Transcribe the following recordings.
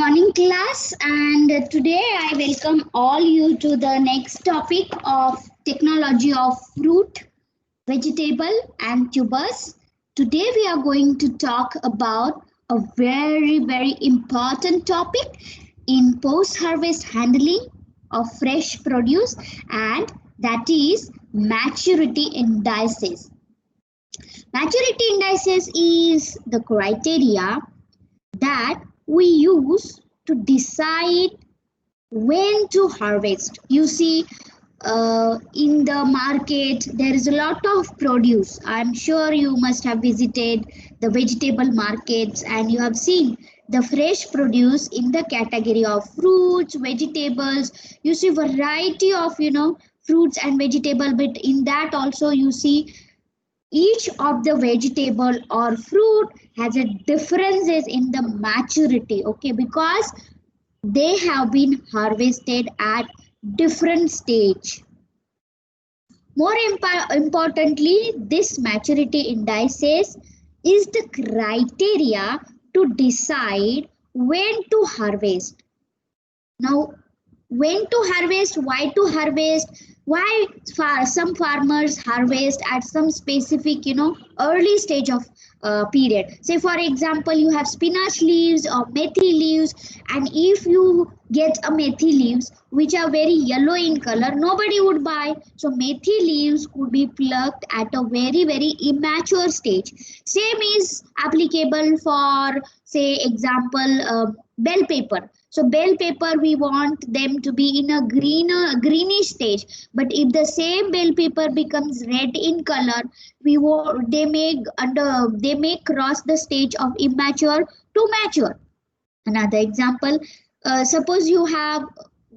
Morning class, and today I welcome all you to the next topic of technology of fruit, vegetable and tubers. Today we are going to talk about a very important topic in post harvest handling of fresh produce, and that is maturity indices. Maturity indices is the criteria that we use to decide when to harvest. You see, in the market, there is a lot of produce. I'm sure you must have visited the vegetable markets and you have seen the fresh produce in the category of fruits, vegetables. You see variety of, fruits and vegetable, but in that also you see each of the vegetable or fruit has a differences in the maturity, okay, because they have been harvested at different stage. More importantly, this maturity indices is the criteria to decide when to harvest. Now, when to harvest, why to harvest, why some farmers harvest at some specific early stage of period. Say for example, you have spinach leaves or methi leaves, and if you get a methi leaves which are very yellow in color, nobody would buy. So methi leaves could be plucked at a very immature stage. Same is applicable for, say example, bell pepper. So bell pepper, we want them to be in a greenish stage. But if the same bell pepper becomes red in color, they may cross the stage of immature to mature. Another example, suppose you have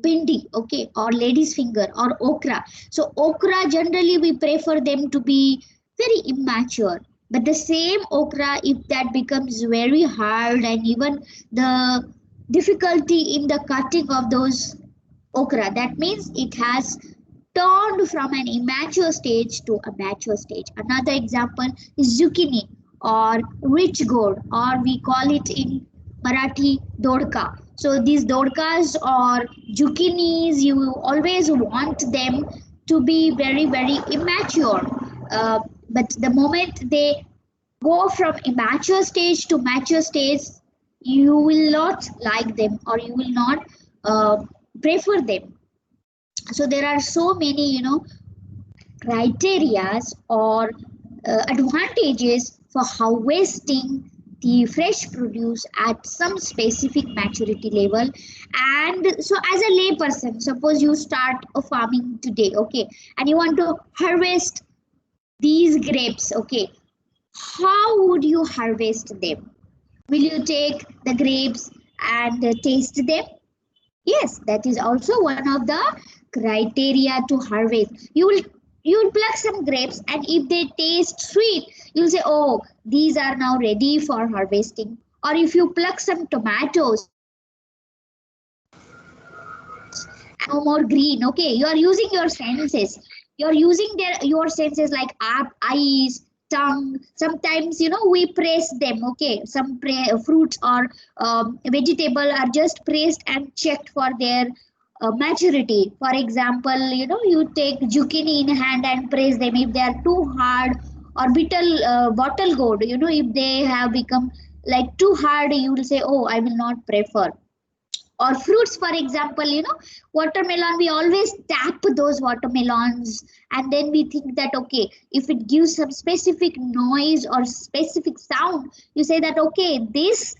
bindi, okay, or lady's finger or okra. So okra, generally we prefer them to be very immature. But the same okra, if that becomes very hard and even the difficulty in the cutting of those okra, that means it has turned from an immature stage to a mature stage. Another example is zucchini or rich gourd, or we call it in Marathi dodka. So these dodkas or zucchinis, you always want them to be very immature. But the moment they go from immature stage to mature stage, you will not like them or you will not prefer them. So there are so many criterias or advantages for harvesting the fresh produce at some specific maturity level. And so as a lay person, suppose you start a farming today, okay, and you want to harvest these grapes, okay, how would you harvest them? Will you take the grapes and taste them? Yes, that is also one of the criteria to harvest. You will pluck some grapes, and if they taste sweet, you'll say, oh, these are now ready for harvesting. Or if you pluck some tomatoes no more green, okay, you are using your senses. You're using your senses like eyes, tongue. Sometimes we press them, okay, some fruits or vegetable are just pressed and checked for their maturity. For example, you take zucchini in hand and press them. If they are too hard, or bottle gourd, if they have become like too hard, you will say, oh, I will not prefer. Or fruits, for example, watermelon, we always tap those watermelons, and then we think that, okay, if it gives some specific noise or specific sound, you say that, okay, this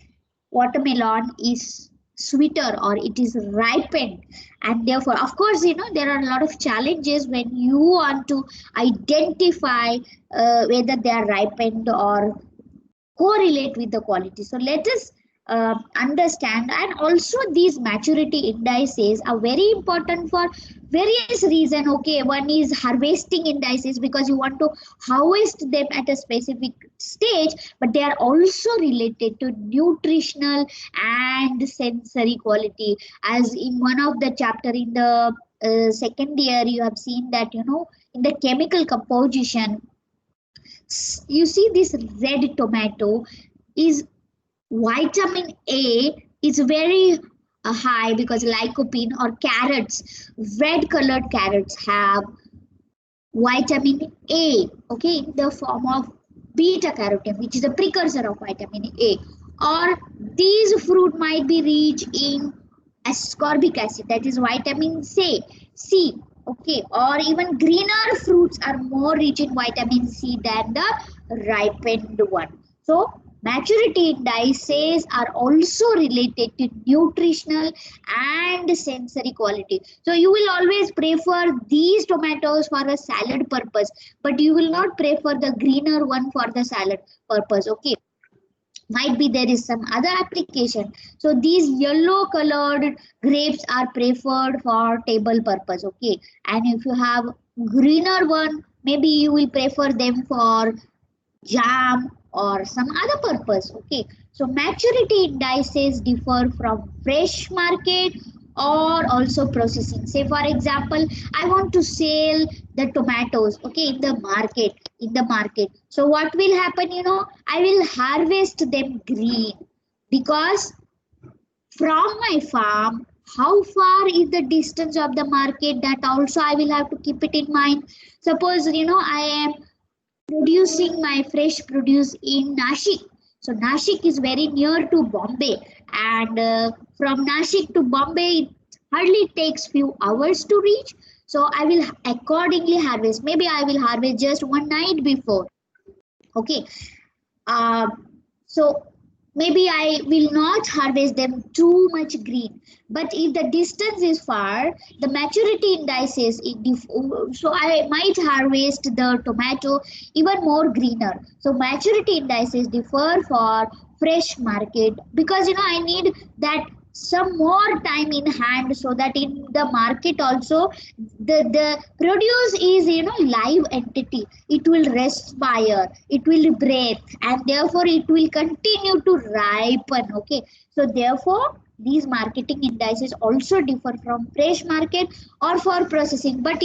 watermelon is sweeter or it is ripened. And therefore, of course, there are a lot of challenges when you want to identify whether they are ripened or correlate with the quality. So let us understand. And also these maturity indices are very important for various reasons. Okay, one is harvesting indices, because you want to harvest them at a specific stage, but they are also related to nutritional and sensory quality. As in one of the chapter in the second year, you have seen that in the chemical composition, you see this red tomato is vitamin A is very high because lycopene or carrots, red colored carrots have vitamin A, okay, in the form of beta carotene, which is a precursor of vitamin A. Or these fruit might be rich in ascorbic acid, that is vitamin C, okay. Or even greener fruits are more rich in vitamin C than the ripened one. So maturity indices are also related to nutritional and sensory quality. So you will always prefer these tomatoes for a salad purpose, but you will not prefer the greener one for the salad purpose, okay. Might be there is some other application. So these yellow colored grapes are preferred for table purpose, okay. And if you have greener one, maybe you will prefer them for jam or some other purpose, okay. So maturity indices differ from fresh market or also processing. Say for example, I want to sell the tomatoes, okay, in the market. So what will happen, I will harvest them green, because from my farm, how far is the distance of the market, that also I will have to keep it in mind. Suppose I am producing my fresh produce in Nashik. So Nashik is very near to Bombay, and from Nashik to Bombay it hardly takes few hours to reach. So I will accordingly harvest. Maybe I will harvest just one night before. Okay. Uh, so maybe I will not harvest them too much green. But if the distance is far, the maturity indices, so I might harvest the tomato even more greener. So maturity indices differ for fresh market, because I need that some more time in hand, so that in the market also the produce is live entity. It will respire, it will breathe, and therefore it will continue to ripen, okay. So therefore these marketing indices also differ from fresh market or for processing. But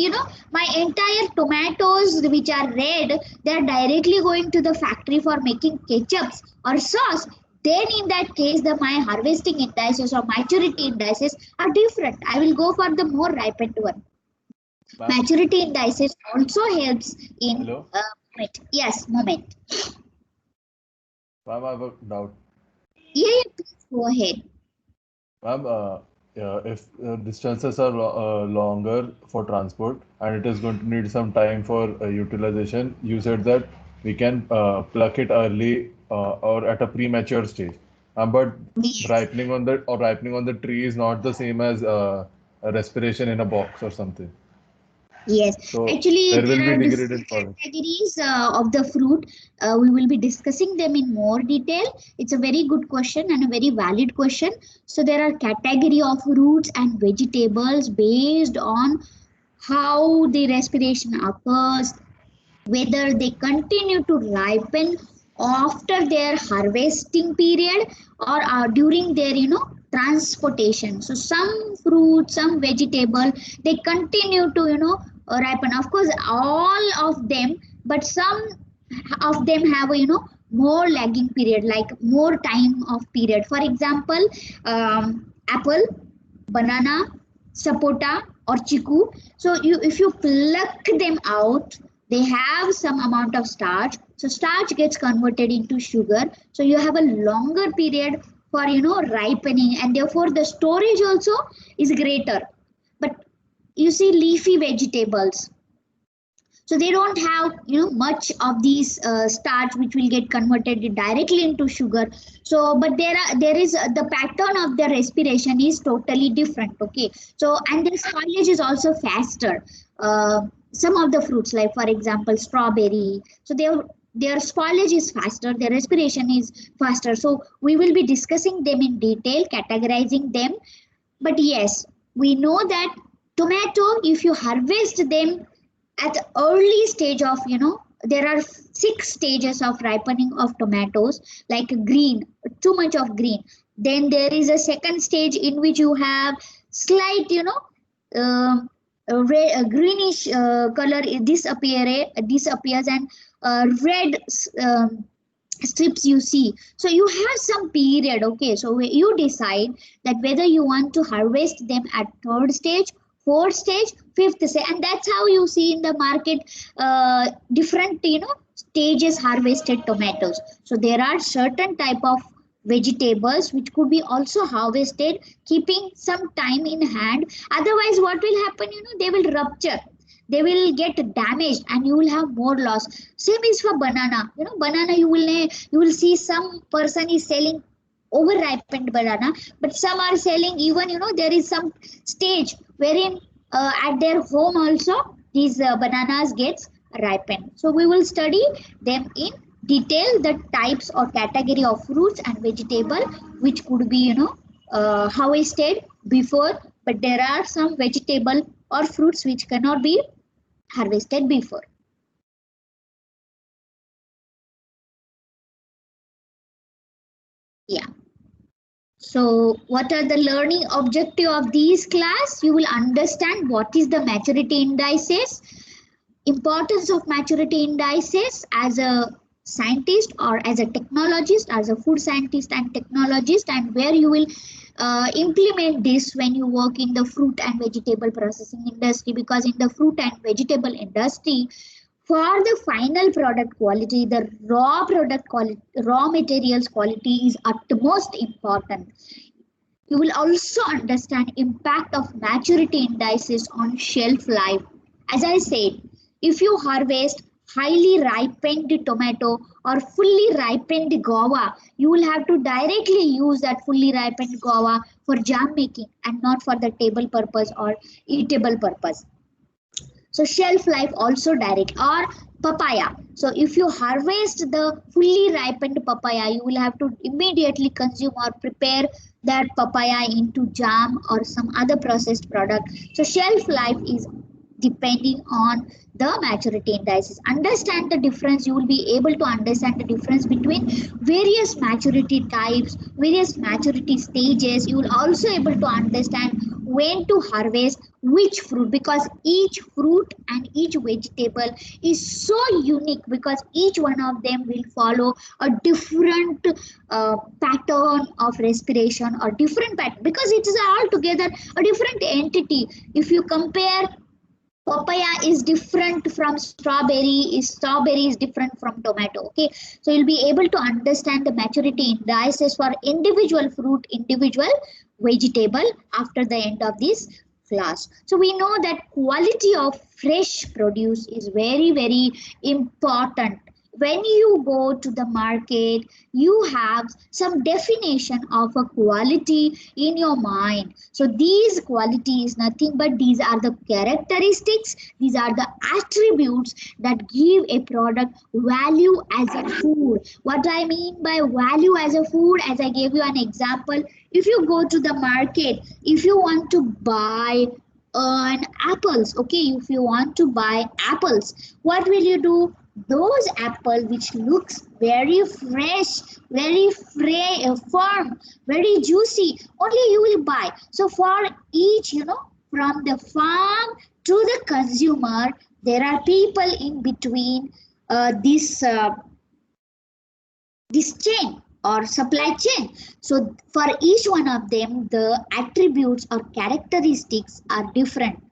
my entire tomatoes which are red, they are directly going to the factory for making ketchups or sauce. Then in that case, my harvesting indices or maturity indices are different. I will go for the more ripened one. Ma'am, Maturity indices also helps in hello. moment. Yes, moment. Ma'am, I have a doubt. Yeah, please go ahead. Ma'am, yeah, if distances are longer for transport and it is going to need some time for utilization, you said that we can pluck it early or at a premature stage. But Yes. ripening on the tree is not the same as a respiration in a box or something. Yes, So actually, there will there be are degraded different products. categories of the fruit. We will be discussing them in more detail. It's a very good question and a very valid question. So there are category of fruits and vegetables based on how the respiration occurs, whether they continue to ripen after their harvesting period or during their transportation. So some fruit, some vegetable, they continue to ripen, of course all of them, but some of them have a more lagging period, like more time of period. For example, apple, banana, sapota, or chiku. So if you pluck them out, they have some amount of starch. So starch gets converted into sugar. So you have a longer period for ripening, and therefore the storage also is greater. But you see leafy vegetables, so they don't have much of these starch which will get converted directly into sugar. So but there is the pattern of the respiration is totally different, okay. So and the spoilage is also faster. Some of the fruits, like for example strawberry, so their spoilage is faster, their respiration is faster. So we will be discussing them in detail, categorizing them. But yes, we know that tomato, if you harvest them at the early stage of there are 6 stages of ripening of tomatoes, like green, too much of green. Then there is a second stage in which you have slight a red, a greenish color disappears, and red strips you see. So you have some period, okay? So you decide that whether you want to harvest them at third stage, fourth stage, fifth stage, and that's how you see in the market different, stages harvested tomatoes. So there are certain type of vegetables which could be also harvested keeping some time in hand. Otherwise, what will happen? They will rupture, they will get damaged, and you will have more loss. Same is for banana. Banana, you will see some person is selling over ripened banana, but some are selling even, there is some stage wherein at their home also these bananas gets ripened. So we will study them in detail, the types or category of fruits and vegetable which could be, harvested before, but there are some vegetable or fruits which cannot be harvested before. Yeah. So what are the learning objective of these class? You will understand what is the maturity indices, importance of maturity indices as a scientist or as a technologist, as a food scientist and technologist, and where you will implement this when you work in the fruit and vegetable processing industry, because in the fruit and vegetable industry, for the final product quality, the raw product quality, raw materials quality is utmost important. You will also understand impact of maturity indices on shelf life. As I said, if you harvest highly ripened tomato or fully ripened guava, you will have to directly use that fully ripened guava for jam making and not for the table purpose or eatable purpose. So shelf life also direct. Or papaya, so if you harvest the fully ripened papaya, you will have to immediately consume or prepare that papaya into jam or some other processed product. So shelf life is depending on the maturity indices. Understand the difference. You will be able to understand the difference between various maturity types, various maturity stages. You will also able to understand when to harvest which fruit, because each fruit and each vegetable is so unique, because each one of them will follow a different pattern of respiration or different pattern, because it is altogether a different entity. If you compare, papaya is different from strawberry, strawberry is different from tomato, okay? So you'll be able to understand the maturity indices for individual fruit, individual vegetable after the end of this class. So we know that quality of fresh produce is very, very important. When you go to the market, you have some definition of a quality in your mind. So these quality is nothing but these are the characteristics, these are the attributes that give a product value as a food. What I mean by value as a food, as I gave you an example, if you go to the market, if you want to buy apples, okay, if you want to buy apples, what will you do? Those apple which looks very fresh, very firm, very juicy, only you will buy. So for each, from the farm to the consumer, there are people in between this chain or supply chain. So for each one of them, the attributes or characteristics are different.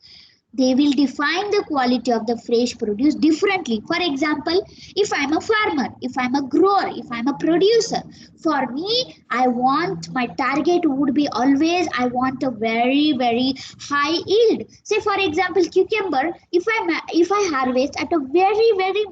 They will define the quality of the fresh produce differently. For example, if I'm a farmer, if I'm a grower, if I'm a producer, for me, I want my target would be always, I want a very, very high yield. Say for example, cucumber, if I harvest at a very, very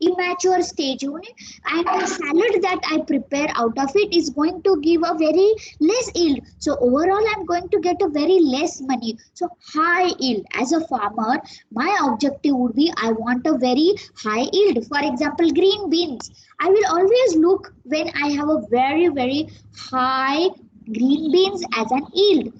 immature stage, and the salad that I prepare out of it is going to give a very less yield. So overall, I'm going to get a very less money. So high yield. As a farmer, my objective would be I want a very high yield. For example, green beans. I will always look when I have a very, very high green beans as an yield.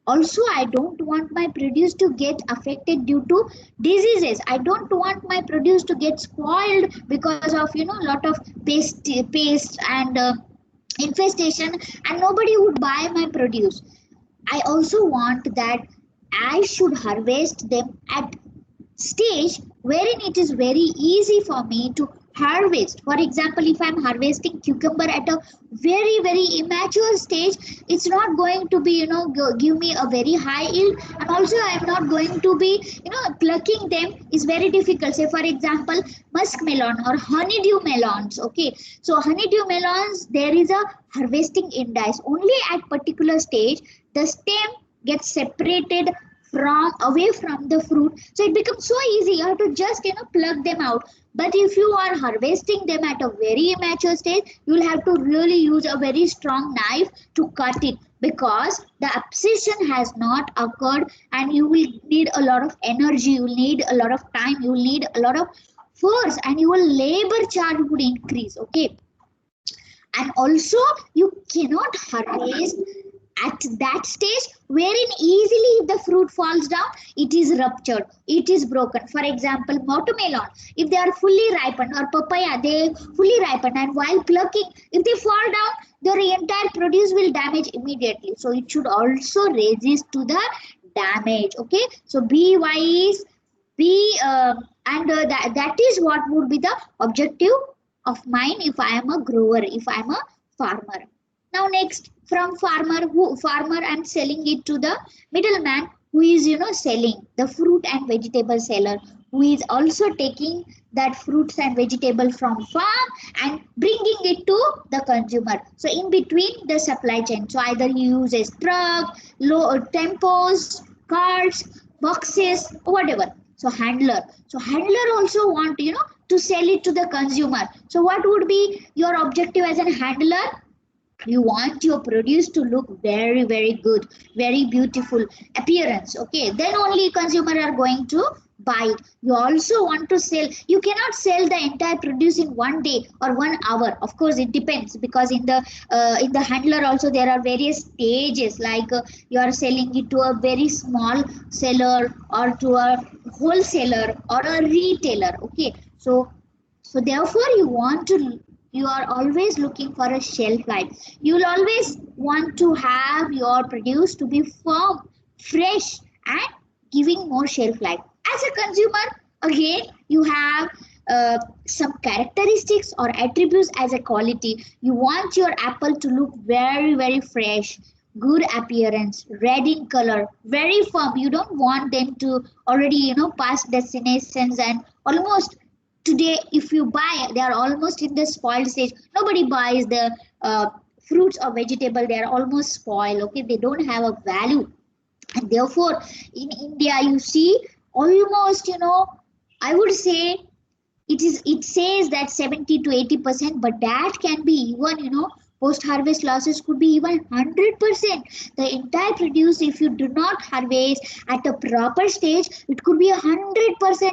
Also, I don't want my produce to get affected due to diseases. I don't want my produce to get spoiled because of, lot of paste and infestation, and nobody would buy my produce. I also want that I should harvest them at stage wherein it is very easy for me to harvest. For example, if I'm harvesting cucumber at a very immature stage, it's not going to be, give me a very high yield, and also I'm not going to be, plucking them is very difficult. Say for example, musk melon or honeydew melons. Okay, so honeydew melons, there is a harvesting indice. Only at particular stage the stem gets separated from away from the fruit, so it becomes so easy. You have to just pluck them out. But if you are harvesting them at a very immature stage, you will have to really use a very strong knife to cut it, because the abscission has not occurred, and you will need a lot of energy, you will need a lot of time, you will need a lot of force, and your labor charge would increase. Okay, and also you cannot harvest at that stage wherein easily if the fruit falls down, it is ruptured, it is broken. For example, watermelon, if they are fully ripened, or papaya, they fully ripened, and while plucking, if they fall down, the entire produce will damage immediately. So it should also resist to the damage. Okay, so be wise, be that is what would be the objective of mine if I am a grower, if I am a farmer. Now next, from farmer I'm selling it to the middleman, who is selling the fruit and vegetable seller, who is also taking that fruits and vegetable from farm and bringing it to the consumer. So in between the supply chain, so either he uses truck, tempos, carts, boxes, whatever. So handler also want to sell it to the consumer. So what would be your objective as a handler? You want your produce to look very good, very beautiful appearance. Okay, then only consumer are going to buy it. You also want to sell, you cannot sell the entire produce in 1 day or 1 hour. Of course it depends, because in the handler also there are various stages, like you are selling it to a very small seller, or to a wholesaler, or a retailer. Okay, so therefore you are always looking for a shelf life. You will always want to have your produce to be firm, fresh, and giving more shelf life. As a consumer, again, you have some characteristics or attributes as a quality. You want your apple to look very fresh, good appearance, red in color, very firm. You don't want them to already past destinations, and almost today if you buy, they are almost in the spoiled stage. Nobody buys the fruits or vegetable, they are almost spoiled. Okay, they don't have a value. And therefore in India you see almost I would say it says that 70 to 80%, but that can be even post harvest losses could be even 100%. The entire produce, if you do not harvest at a proper stage, it could be 100%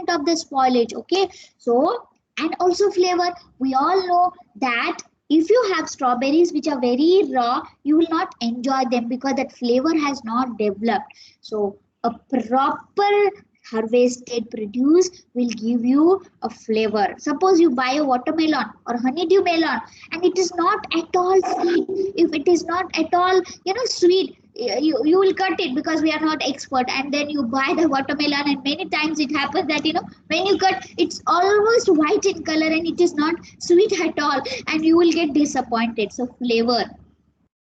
of the spoilage. Okay, so and also flavor, we all know that if you have strawberries which are very raw, you will not enjoy them because that flavor has not developed. So a proper harvested produce will give you a flavor. Suppose you buy a watermelon or honeydew melon and it is not at all sweet. If it is not at all sweet, you will cut it, because we are not expert, and then you buy the watermelon, and many times it happens that when you cut, it's almost white in color and it is not sweet at all, and you will get disappointed. So flavor,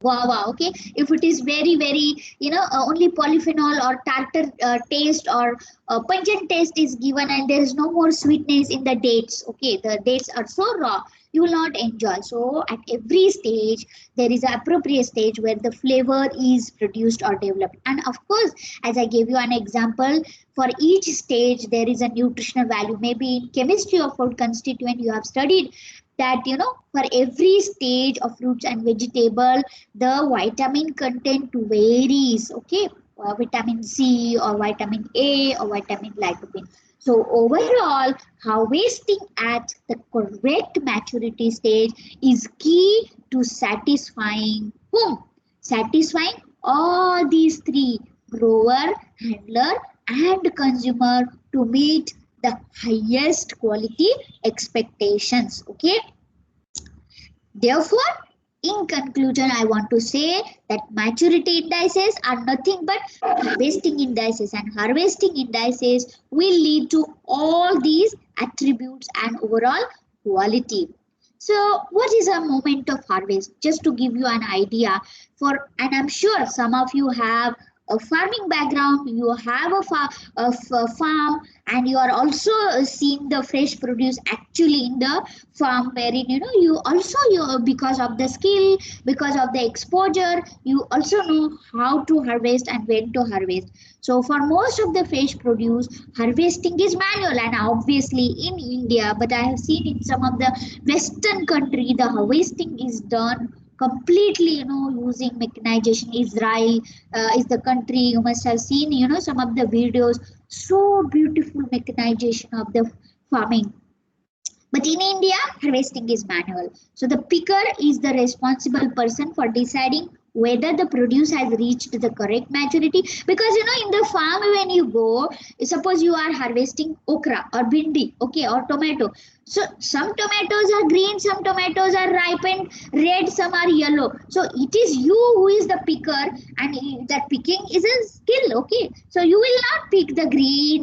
guava, okay, if it is very only polyphenol or tartar taste or pungent taste is given, and there is no more sweetness in the dates, okay, the dates are so raw, you will not enjoy. So at every stage there is an appropriate stage where the flavor is produced or developed. And of course, as I gave you an example, for each stage there is a nutritional value. Maybe in chemistry of food constituent you have studied that for every stage of fruits and vegetable, the vitamin content varies. Okay, vitamin C or vitamin A or vitamin lycopene. So overall, harvesting at the correct maturity stage is key to satisfying whom? Satisfying all these three: grower, handler, and consumer, to meet the highest quality expectations. Okay, therefore in conclusion, I want to say that maturity indices are nothing but harvesting indices, and harvesting indices will lead to all these attributes and overall quality. So what is a moment of harvest? Just to give you an idea and I'm sure some of you have a farming background, you have a farm, and you are also seeing the fresh produce actually in the farm, wherein you also because of the skill, because of the exposure, you also know how to harvest and when to harvest. So for most of the fresh produce, harvesting is manual, and obviously in India, but I have seen in some of the Western country, the harvesting is done completely, using mechanization. Israel is the country, you must have seen, some of the videos, so beautiful mechanization of the farming. But in India, harvesting is manual. So the picker is the responsible person for deciding whether the produce has reached the correct maturity. Because in the farm when you go, suppose you are harvesting okra or bindi, okay, or tomato. So some tomatoes are green, some tomatoes are ripened red, some are yellow. So it is you who is the picker, and that picking is a skill, okay. So you will not pick the green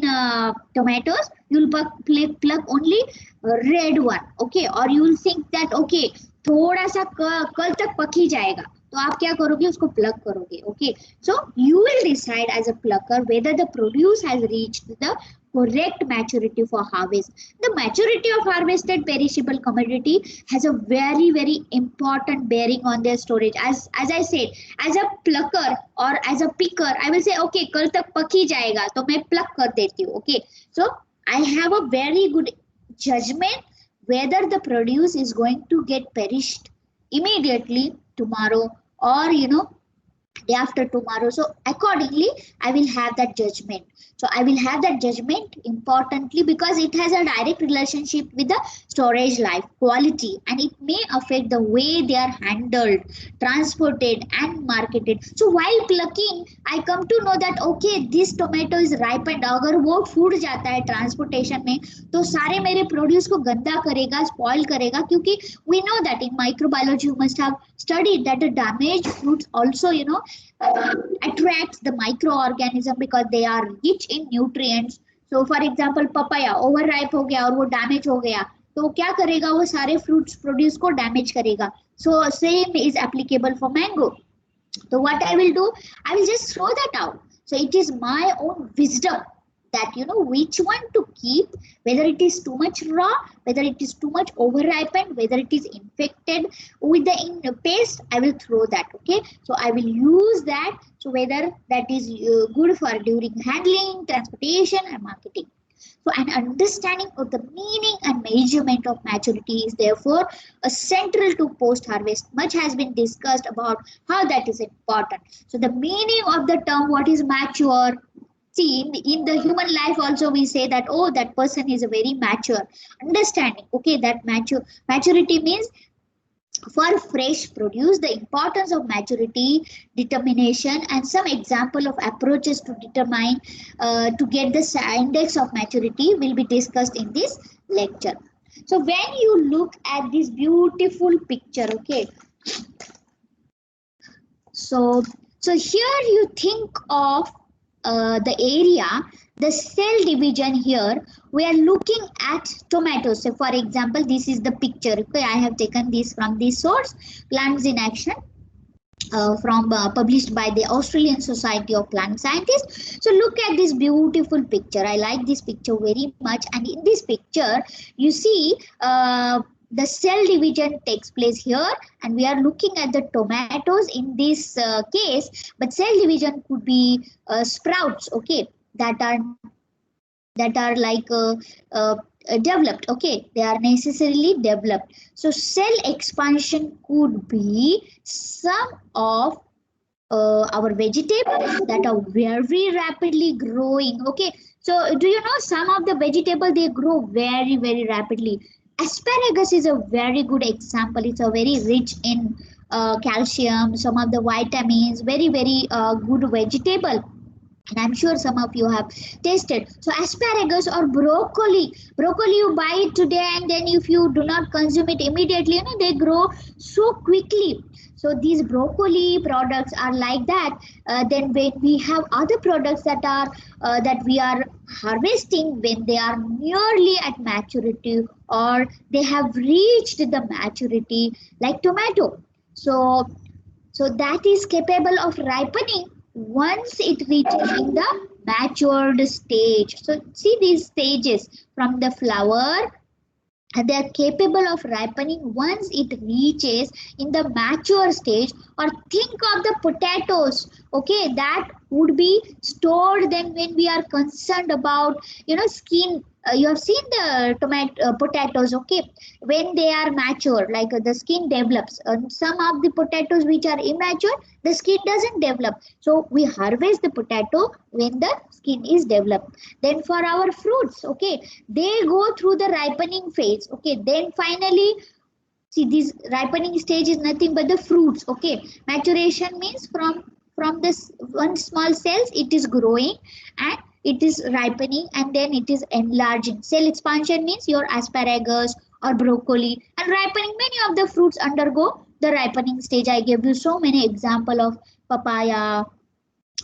tomatoes, you will pluck only red one, okay, और you will think that okay थोड़ा सा कल तक पक ही जाएगा, तो आप क्या करोगे, उसको प्लग करोगे, okay. So you will decide as a plucker whether the produce has reached the correct maturity for harvest. The maturity of harvested perishable commodity has a very important bearing on their storage. As I said, as a plucker or as a picker, I will say okay कल तक पक ही जाएगा तो मैं pluck कर देती हूँ, okay. So I have a very good judgment whether the produce is going to get perished immediately tomorrow or day after tomorrow. So accordingly I will have that judgment. So I will have that judgment importantly because it has a direct relationship with the storage life quality, and it may affect the way they are handled, transported and marketed. So while plucking I come to know that okay this tomato is ripened. अगर वो फूट जाता है transportation में तो सारे मेरे produce को गंदा करेगा, स्पॉइल करेगा, क्योंकि we know that in microbiology you must have studied that the damaged fruits also attracts the microorganism because they are rich in nutrients. So for example papaya overripe हो गया और वो damage हो गया तो क्या करेगा, वो सारे fruits produce को damage करेगा. So same is applicable for mango. So what I will do, I will just throw that out. So it is my own wisdom that which one to keep, whether it is too much raw, whether it is too much overripened, whether it is infected with the paste, I will throw that, okay. So I will use that, so whether that is good for during handling, transportation and marketing. So an understanding of the meaning and measurement of maturity is therefore a central to post-harvest. Much has been discussed about how that is important. So the meaning of the term, what is mature? See, in the human life also we say that, oh, that person is a very mature. Understanding, okay, that maturity means for fresh produce, the importance of maturity, determination, and some example of approaches to determine, to get the index of maturity will be discussed in this lecture. So when you look at this beautiful picture, okay, so here you think of the area, the cell division. Here we are looking at tomatoes. So for example, this is the picture, okay, I have taken this from this source, Plants in Action, from published by the Australian Society of Plant Scientists. So look at this beautiful picture. I like this picture very much, and in this picture you see the cell division takes place here, and we are looking at the tomatoes in this case, but cell division could be sprouts, okay, that are like developed, okay, they are necessarily developed. So cell expansion could be some of our vegetables that are very rapidly growing, okay. So do you know some of the vegetables, they grow very rapidly. Asparagus is a very good example. It's a very rich in calcium, some of the vitamins, very good vegetable. And I'm sure some of you have tasted. So asparagus or broccoli, you buy it today, and then if you do not consume it immediately, they grow so quickly. So these broccoli products are like that. Then when we have other products that we are harvesting when they are nearly at maturity, or they have reached the maturity, like tomato. So that is capable of ripening once it reaches in the matured stage. So see these stages from the flower, and they are capable of ripening once it reaches in the mature stage. Or think of the potatoes, okay, that would be stored. Then when we are concerned about skin, you have seen the potatoes, okay, when they are mature, like the skin develops. Some of the potatoes which are immature, the skin doesn't develop, so we harvest the potato when the skin is developed. Then for our fruits, okay, they go through the ripening phase, okay, then finally, see, this ripening stage is nothing but the fruits, okay. Maturation means from this one small cells it is growing and it is ripening, and then it is enlarging. Cell expansion means your asparagus or broccoli, and ripening, many of the fruits undergo the ripening stage. I gave you so many example of papaya,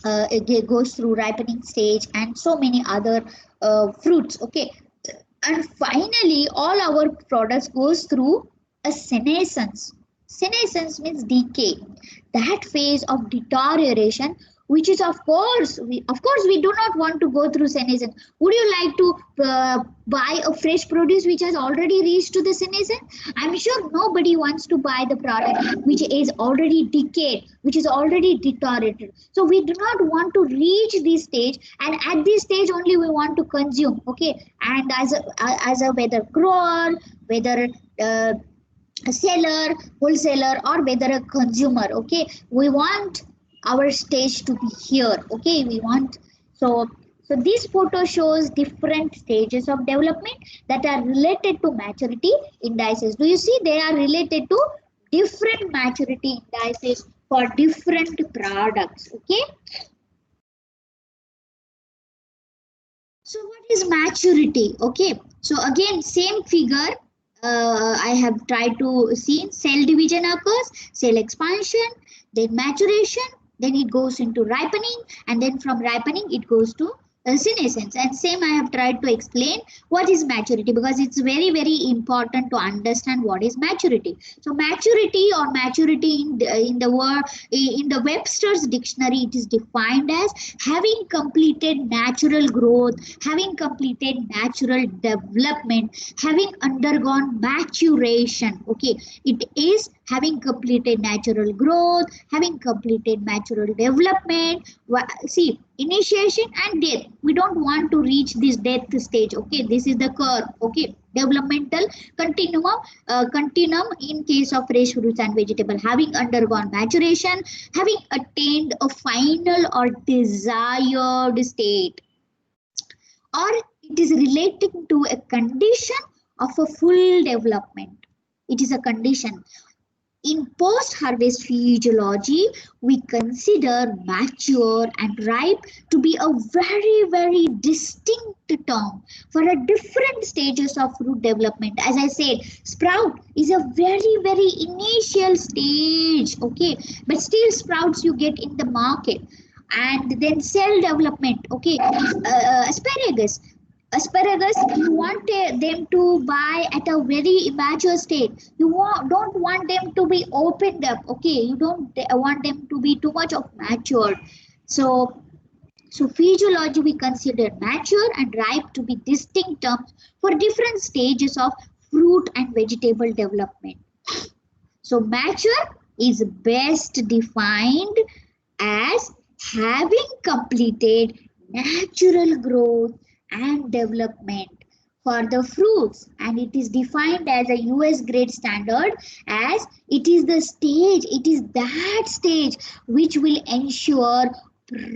it goes through ripening stage, and so many other fruits, okay. And finally all our products goes through a senescence. Senescence means decay, that phase of deterioration, which is, of course we do not want to go through senescence. Would you like to buy a fresh produce which has already reached to the senescence? I'm sure nobody wants to buy the product which is already decayed, which is already deteriorated. So we do not want to reach this stage, and at this stage only we want to consume, okay. And as a whether grower, whether a seller, wholesaler, or whether a consumer, okay, we want our stage to be here, okay. We want, so this photo shows different stages of development that are related to maturity indices. Do you see, they are related to different maturity indices for different products, okay. So what is maturity? Okay, so again same figure. I have tried to see cell division occurs, cell expansion, then maturation, then it goes into ripening, and then from ripening it goes to senescence. And same I have tried to explain what is maturity, because it's very very important to understand what is maturity. So maturity in the word, in the Webster's dictionary, it is defined as having completed natural growth, having completed natural development, having undergone maturation, okay. It is having completed natural growth, having completed natural development. See, initiation and death, we don't want to reach this death stage, okay. This is the curve, okay. Developmental continuum in case of fresh fruits and vegetable, having undergone maturation, having attained a final or desired state, or it is relating to a condition of a full development. It is a condition. In post-harvest physiology, we consider mature and ripe to be a very, very distinct term for a different stages of fruit development. As I said, sprout is a very, very initial stage, okay, but still sprouts you get in the market. And then cell development, okay, asparagus, you want them to buy at a very immature state. You don't want them to be opened up, okay. You don't want them to be too much of matured. So physiology, we consider mature and ripe to be distinct terms for different stages of fruit and vegetable development. So mature is best defined as having completed natural growth and development for the fruits, and it is defined as a US grade standard as it is that stage which will ensure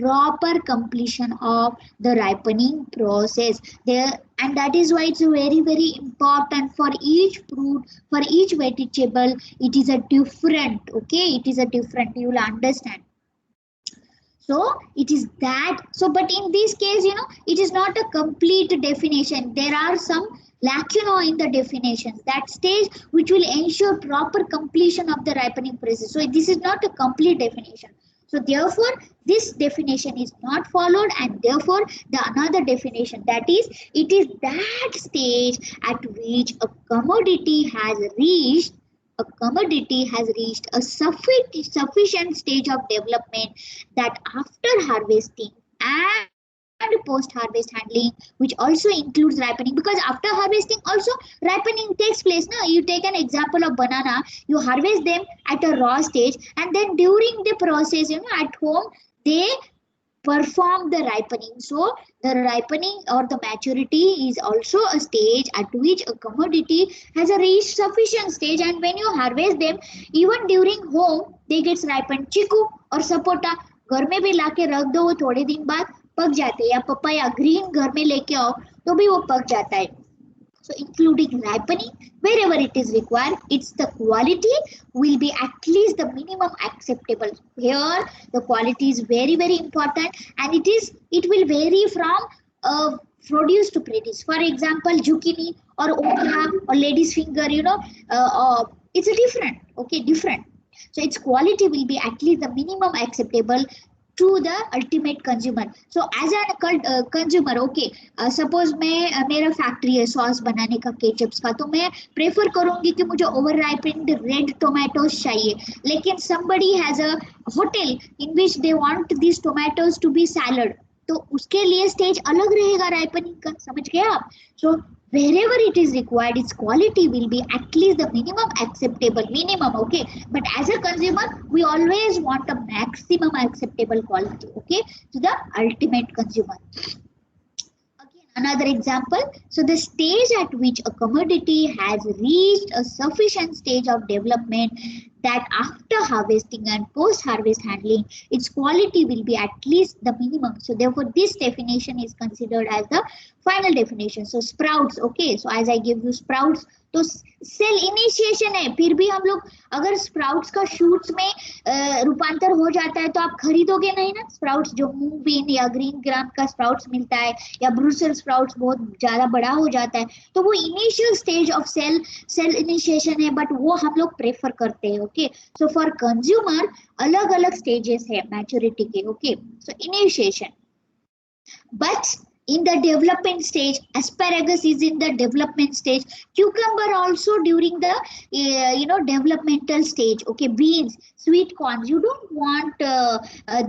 proper completion of the ripening process there. And that is why it's very very important for each fruit, for each vegetable. It is a different, okay, it is a different, you will understand. So it is that. So but in this case, you know, it is not a complete definition. There are some lacuna in the definitions, that stage which will ensure proper completion of the ripening process. So this is not a complete definition. So therefore this definition is not followed, and therefore the another definition, that is, it is that stage at which a sufficient stage of development, that after harvesting and post harvest handling, which also includes ripening, because after harvesting also ripening takes place. Now you take an example of banana, you harvest them at a raw stage, and then during the process, you know, at home they perform the ripening. So the ripening or the maturity is also a stage at which a commodity has a reached sufficient stage, and when you harvest them, even during home they gets ripened. चीकू और sapota घर में भी लाके रख दो, वो थोड़े दिन बाद पक जाते हैं, या पपाया ग्रीन घर में लेके आओ तो भी वो पक जाता है. So including ripening wherever it is required, it's the quality will be at least the minimum acceptable. Here the quality is very very important, and it will vary from produce to produce. For example, zucchini or okra or lady's finger, you know, it's a different, okay, different. So its quality will be at least the minimum acceptable to the ultimate consumer. So as a consumer, okay, suppose मैं मेरा factory है sauce बनाने का, ketchups का, तो मैं prefer करूंगी कि मुझे ओवर राइपेंड रेड टोमेटोज चाहिए, लेकिन somebody has a hotel in which they want these tomatoes to be salad, तो उसके लिए स्टेज अलग रहेगा राइपनिंग का, समझ गए आप. सो wherever it is required, its quality will be at least the minimum acceptable, minimum, okay, but as a consumer we always want a maximum acceptable quality, okay, to the ultimate consumer. Again another example, so the stage at which a commodity has reached a sufficient stage of development, that after harvesting and post harvest handling, its quality will be at least the minimum. So therefore this definition is considered as the final definition. So sprouts, okay, so as I give you sprouts, तो cell initiation है, फिर भी हम लोग अगर sprouts का shoots में रूपांतर हो जाता है तो आप खरीदोगे नहीं ना. स्प्राउट्स जो मूंग बीन या ग्रीन ग्राम का स्प्राउट्स मिलता है, या ब्रूसेल स्प्राउट्स बहुत ज्यादा बड़ा हो जाता है, तो वो initial stage of cell initiation है, बट वो हम लोग प्रेफर करते हैं, ओके. सो फॉर कंज्यूमर अलग अलग स्टेजेस है मैच्योरिटी के, okay. So initiation, but in the development stage, asparagus is in the development stage, cucumber also during the developmental stage, okay. Beans, sweet corns, you don't want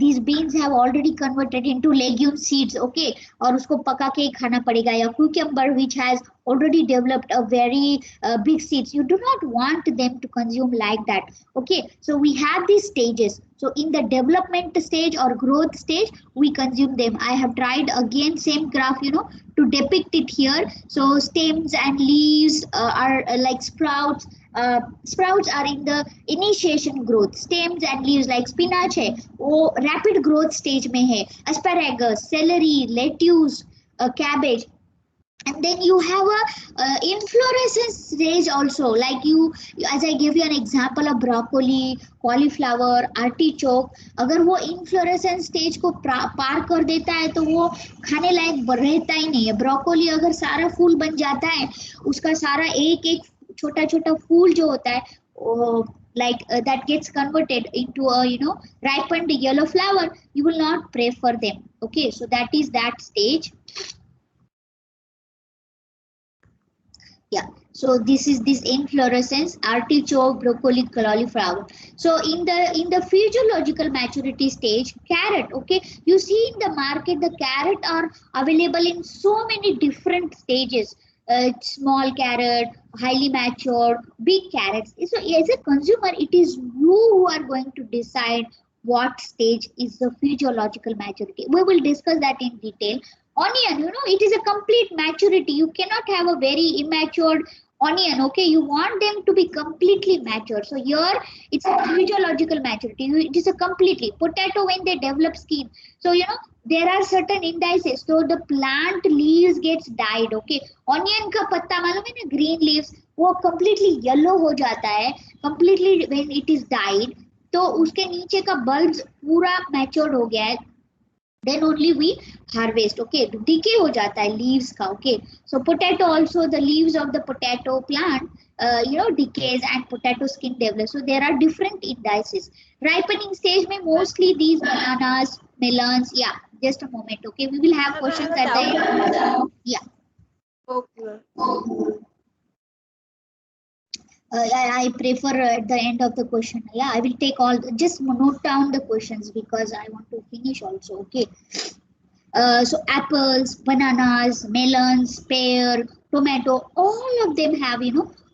these beans have already converted into legume seeds, okay, और उसको पका के खाना पड़ेगा. या cucumber which has already developed a very big seeds, you do not want them to consume like that, okay. So we have these stages. So in the development stage or growth stage we consume them. I have tried again same graph, you know, to depict it here. So stems and leaves are like sprouts. Sprouts are in the initiation growth. Stems and leaves like spinach है वो rapid growth stage में है. Asparagus, celery, lettuce, cabbage. And then you have a inflorescence stage also, like you as I gave you an example of broccoli, cauliflower, artichoke. अगर वो inflorescence stage को पार कर देता है तो वो खाने लायक रहता ही नहीं है. ब्रोकोली अगर सारा फूल बन जाता है, उसका सारा एक एक छोटा छोटा फूल जो होता है that gets converted into a ripened yellow flower, you will not prefer them, okay. So that is that stage. Yeah, so this is this inflorescence, artichoke, broccoli, cauliflower. So in the physiological maturity stage, carrot, okay, you see in the market the carrot are available in so many different stages. Small carrot, highly matured, big carrots. So as a consumer, it is you who are going to decide what stage is the physiological maturity. We will discuss that in detail. Onion, it is a complete maturity. You cannot have a very immature onion, okay. You want them to be completely mature. So here it's a physiological maturity. It is a completely. Potato, when they develop skin, so there are certain indices. So the plant leaves gets dyed, okay. Onion का पत्ता मालूम है ना, green leaves, वो completely yellow हो जाता है completely when it is dyed. तो उसके नीचे का बल्ब पूरा मैच्योर्ड हो गया है, then only we harvest. Okay, decay ho jata hai leaves ka. Okay, so potato also, the leaves of the potato plant decays and potato skin develops. So there are different indices. Ripening stage mein mostly these bananas, melons. Yeah, just a moment. Okay, we will have questions at the end. Yeah. Okay. I prefer at the end of the question. Yeah, I will take all. Just note down the questions because I want to finish also. Okay. So apples, bananas, melons, pear, tomato, all of them have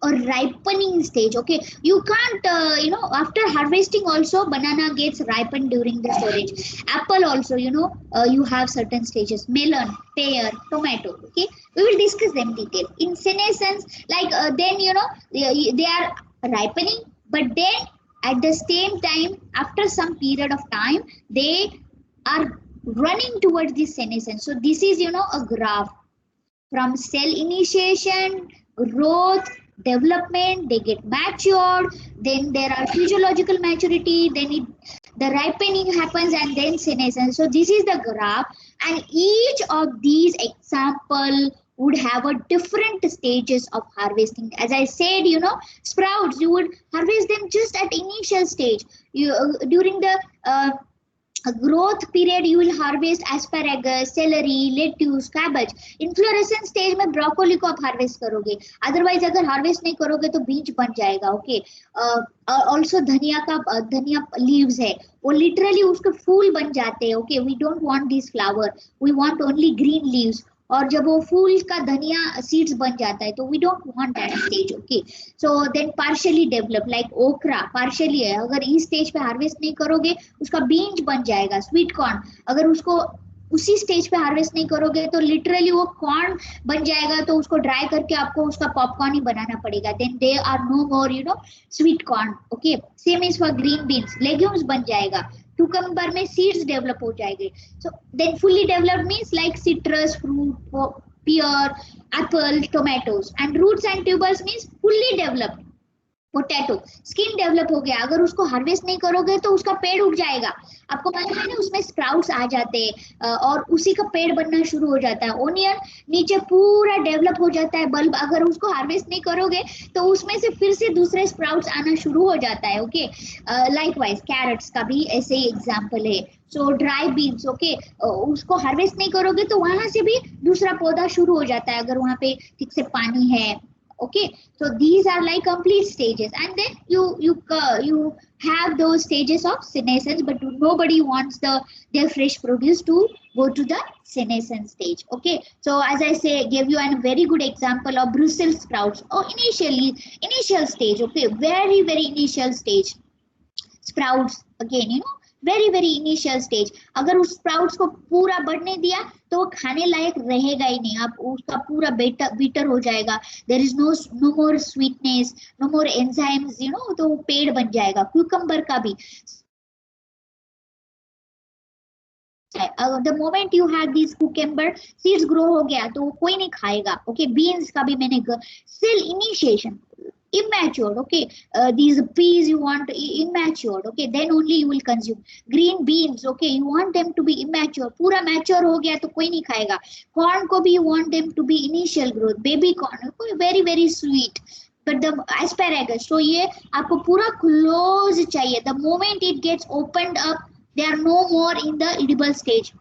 a ripening stage. Okay, you can't after harvesting also banana gets ripened during the storage. Apple also you have certain stages. Melon, pear, tomato. Okay, we will discuss them in detail. In senescence, like then they are ripening, but then at the same time after some period of time they are running towards this senescence. So this is a graph from cell initiation, growth, development, they get matured, then there are physiological maturity, then the ripening happens, and then senescence. So this is the graph, and each of these example would have a different stages of harvesting. As I said, sprouts, you would harvest them just at initial stage. During the growth period you will harvest asparagus, celery, lettuce, cabbage. Inflorescence stage में broccoli को आप harvest करोगे, otherwise अगर harvest नहीं करोगे तो बीज बन जाएगा. ओके, ऑल्सो धनिया लीव्स है, वो लिटरली उसके फूल बन जाते हैं. Okay, we don't want this flower, we want only green leaves. और जब वो फूल का धनिया सीड्स बन जाता है तो we don't want that stage. Okay, so then partially develop like okra partially है, अगर इस स्टेज पे हार्वेस्ट नहीं करोगे उसका बीज बन जाएगा. स्वीट कॉर्न, अगर उसको उसी स्टेज पे हार्वेस्ट नहीं करोगे तो लिटरली वो कॉर्न बन जाएगा, तो उसको ड्राई करके आपको उसका पॉपकॉर्न ही बनाना पड़ेगा. Then they are no more sweet corn. Okay, same is for green beans, legumes बन जाएगा. cucumber में seeds develop हो जाएंगे. So then fully developed means like citrus, fruit, pear, apple, tomatoes, and roots and tubers means fully developed. Potato skin develop हो गया, अगर उसको harvest नहीं करोगे तो उसका पेड़ उग जाएगा. आपको मालूम है ना, उसमें स्प्राउट्स आ जाते हैं और उसी का पेड़ बनना शुरू हो जाता है. ओनियन नीचे पूरा डेवलप हो जाता है बल्ब, अगर उसको हार्वेस्ट नहीं करोगे तो उसमें से फिर से दूसरे स्प्राउट्स आना शुरू हो जाता है. ओके, लाइकवाइज कैरेट्स का भी ऐसे ही एग्जांपल है. सो ड्राई बीन्स, ओके, उसको हार्वेस्ट नहीं करोगे तो वहां से भी दूसरा पौधा शुरू हो जाता है अगर वहां पे ठीक से पानी है. Okay, so these are like complete stages, and then you have those stages of senescence, but nobody wants their fresh produce to go to the senescence stage. Okay, so as I say, gave you a very good example of Brussels sprouts. Oh, initial stage. Okay, very initial stage. Sprouts again, very initial stage. अगर उस sprouts को पूरा बढ़ने दिया तो वो खाने लायक रहेगा ही नहीं, आप उसका पूरा बीटर हो जाएगा. There is no more sweetness, no more enzymes, तो वो पेड़ बन जाएगा. cucumber का भी the moment you have these cucumber seeds grow हो गया तो वो कोई नहीं खाएगा. Okay, beans का भी मैंने still initiation, immature. Okay, these peas you want immature. Okay, then only you will consume. Green beans, okay, you want them to be immature. पूरा mature हो गया तो कोई नहीं खाएगा. Corn को भी you want them to be initial growth. Baby corn, very sweet. But the asparagus, so ये आपको पूरा close चाहिए. The moment it gets opened up, they are no more in the edible stage.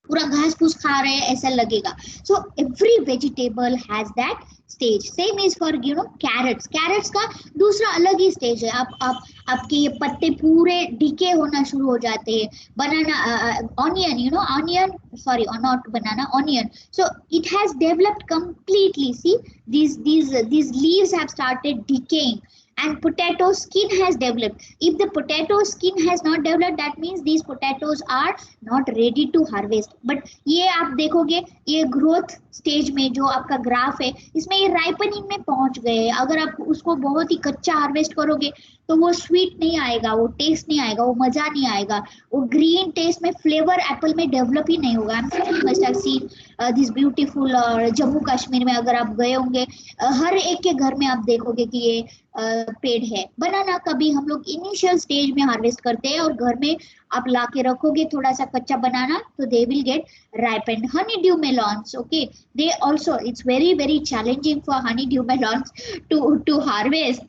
पूरा घास फूस खा रहे हैं ऐसा लगेगा. So every vegetable has that stage. Same is for carrots. Carrots का दूसरा अलग ही stage है. आपके ये पत्ते पूरे decay होना शुरू हो जाते हैं. Banana, onion, sorry, not banana, onion. So it has developed completely. See, these leaves have started decaying. And potato skin has developed. If the potato skin has not developed, that means these potatoes are not ready to harvest. But ये आप देखोगे ये growth stage में जो आपका graph है इसमें ये राइपनिंग में पहुंच गए हैं। अगर आप उसको बहुत ही कच्चा हार्वेस्ट करोगे तो वो स्वीट नहीं आएगा, वो टेस्ट नहीं आएगा, वो मजा नहीं आएगा, वो ग्रीन टेस्ट में फ्लेवर एप्पल में डेवलप ही नहीं होगा। Must have seen this beautiful. Jammu Kashmir में अगर आप गए होंगे हर एक के घर में आप देखोगे कि ये पेड़ है। बनाना कभी हम लोग इनिशियल स्टेज में हार्वेस्ट करते हैं और घर में आप ला के रखोगे थोड़ा सा कच्चा बनाना तो they will get ripened. Honeydew melons, okay, they also, it's very challenging for honeydew melons to harvest.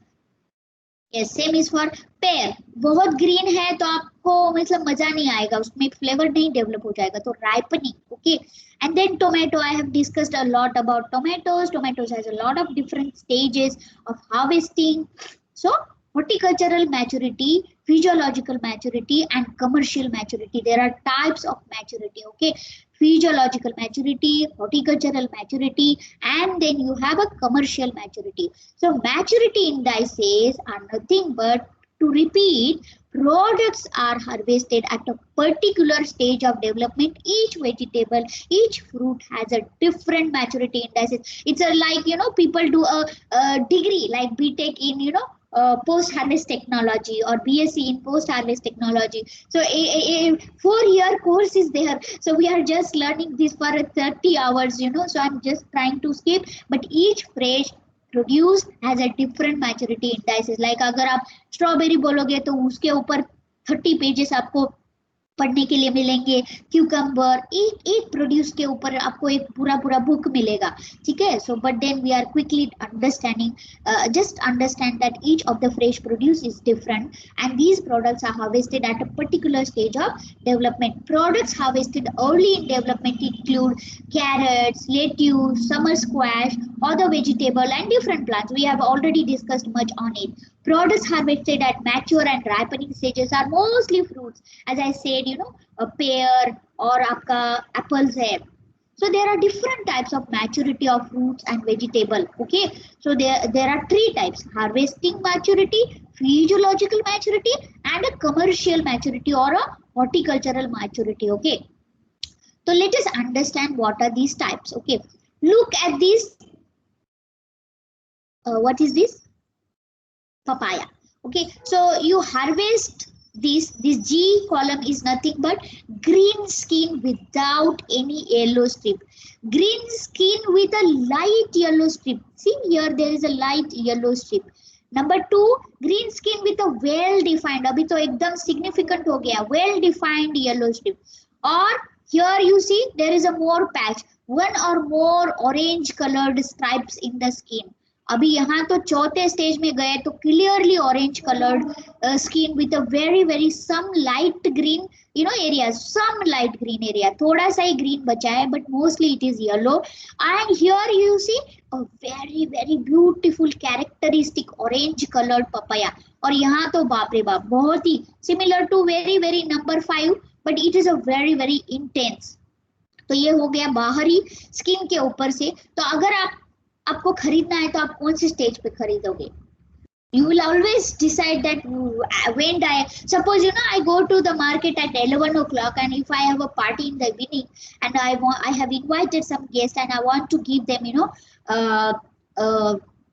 Yes, same is for pear. बहुत ग्रीन है तो आपको मतलब मजा नहीं आएगा, उसमें फ्लेवर नहीं डेवलप हो जाएगा, तो ripening, okay. And then tomato, I have discussed a lot about tomatoes. Tomatoes has a lot of different stages of harvesting. So horticultural maturity, physiological maturity, and commercial maturity. There are types of maturity, okay. Physiological maturity, horticultural maturity, and then you have a commercial maturity. So maturity indices are nothing but, to repeat, products are harvested at a particular stage of development. Each vegetable, each fruit has a different maturity indices. It's a, like, you know, people do a degree like BTech in, post-harvest technology or BSc in post-harvest technology. So a 4-year course is there. So we are just learning this for 30 hours, so I'm just trying to skip. But each fresh produce has a different maturity indices. Like अगर आप strawberry बोलोगे तो उसके ऊपर 30 pages आपको पढ़ने के लिए मिलेंगे। क्यूकम्बर, एक प्रोड्यूस के ऊपर आपको एक पूरा बुक मिलेगा, ठीक है। So but then we are quickly understanding, just understand that each of the fresh produce is different and these products are harvested at a particular stage of development. Products harvested early in development include carrots, lettuce, summer squash, other vegetable and different plants. We have already discussed much on it. Products harvested at mature and ripening stages are mostly fruits. As I said, a pear or आपका apples है. So there are different types of maturity of fruits and vegetable. Okay. So there are 3 types: harvesting maturity, physiological maturity, and a commercial maturity or a horticultural maturity. Okay. So let us understand what are these types. Okay, look at this. What is this? Papaya. Okay, so you harvest this G column is nothing but green skin without any yellow strip. Green skin with a light yellow strip. See here, there is a light yellow strip. Number 2, green skin with a well defined. अभी तो एकदम significant हो गया, well defined yellow strip. Or here you see there is a more patch, one or more orange colored stripes in the skin. अभी यहाँ तो चौथे stage में गए तो clearly orange colored skin with a very some light green area, some light green area, थोड़ा सा ही green बचा है but mostly it is yellow. And here you see a very beautiful characteristic orange colored papaya. और यहाँ तो बाप रे बाप बहुत ही similar to very number 5 but it is a very intense. तो ये हो गया बाहरी स्किन के ऊपर से. तो अगर आपको खरीदना है तो आप कौन से स्टेज पे खरीदोगे? You will always decide that when suppose I go to the market at 11 o'clock and if I have a party in the evening and I have invited some guests and I want to give them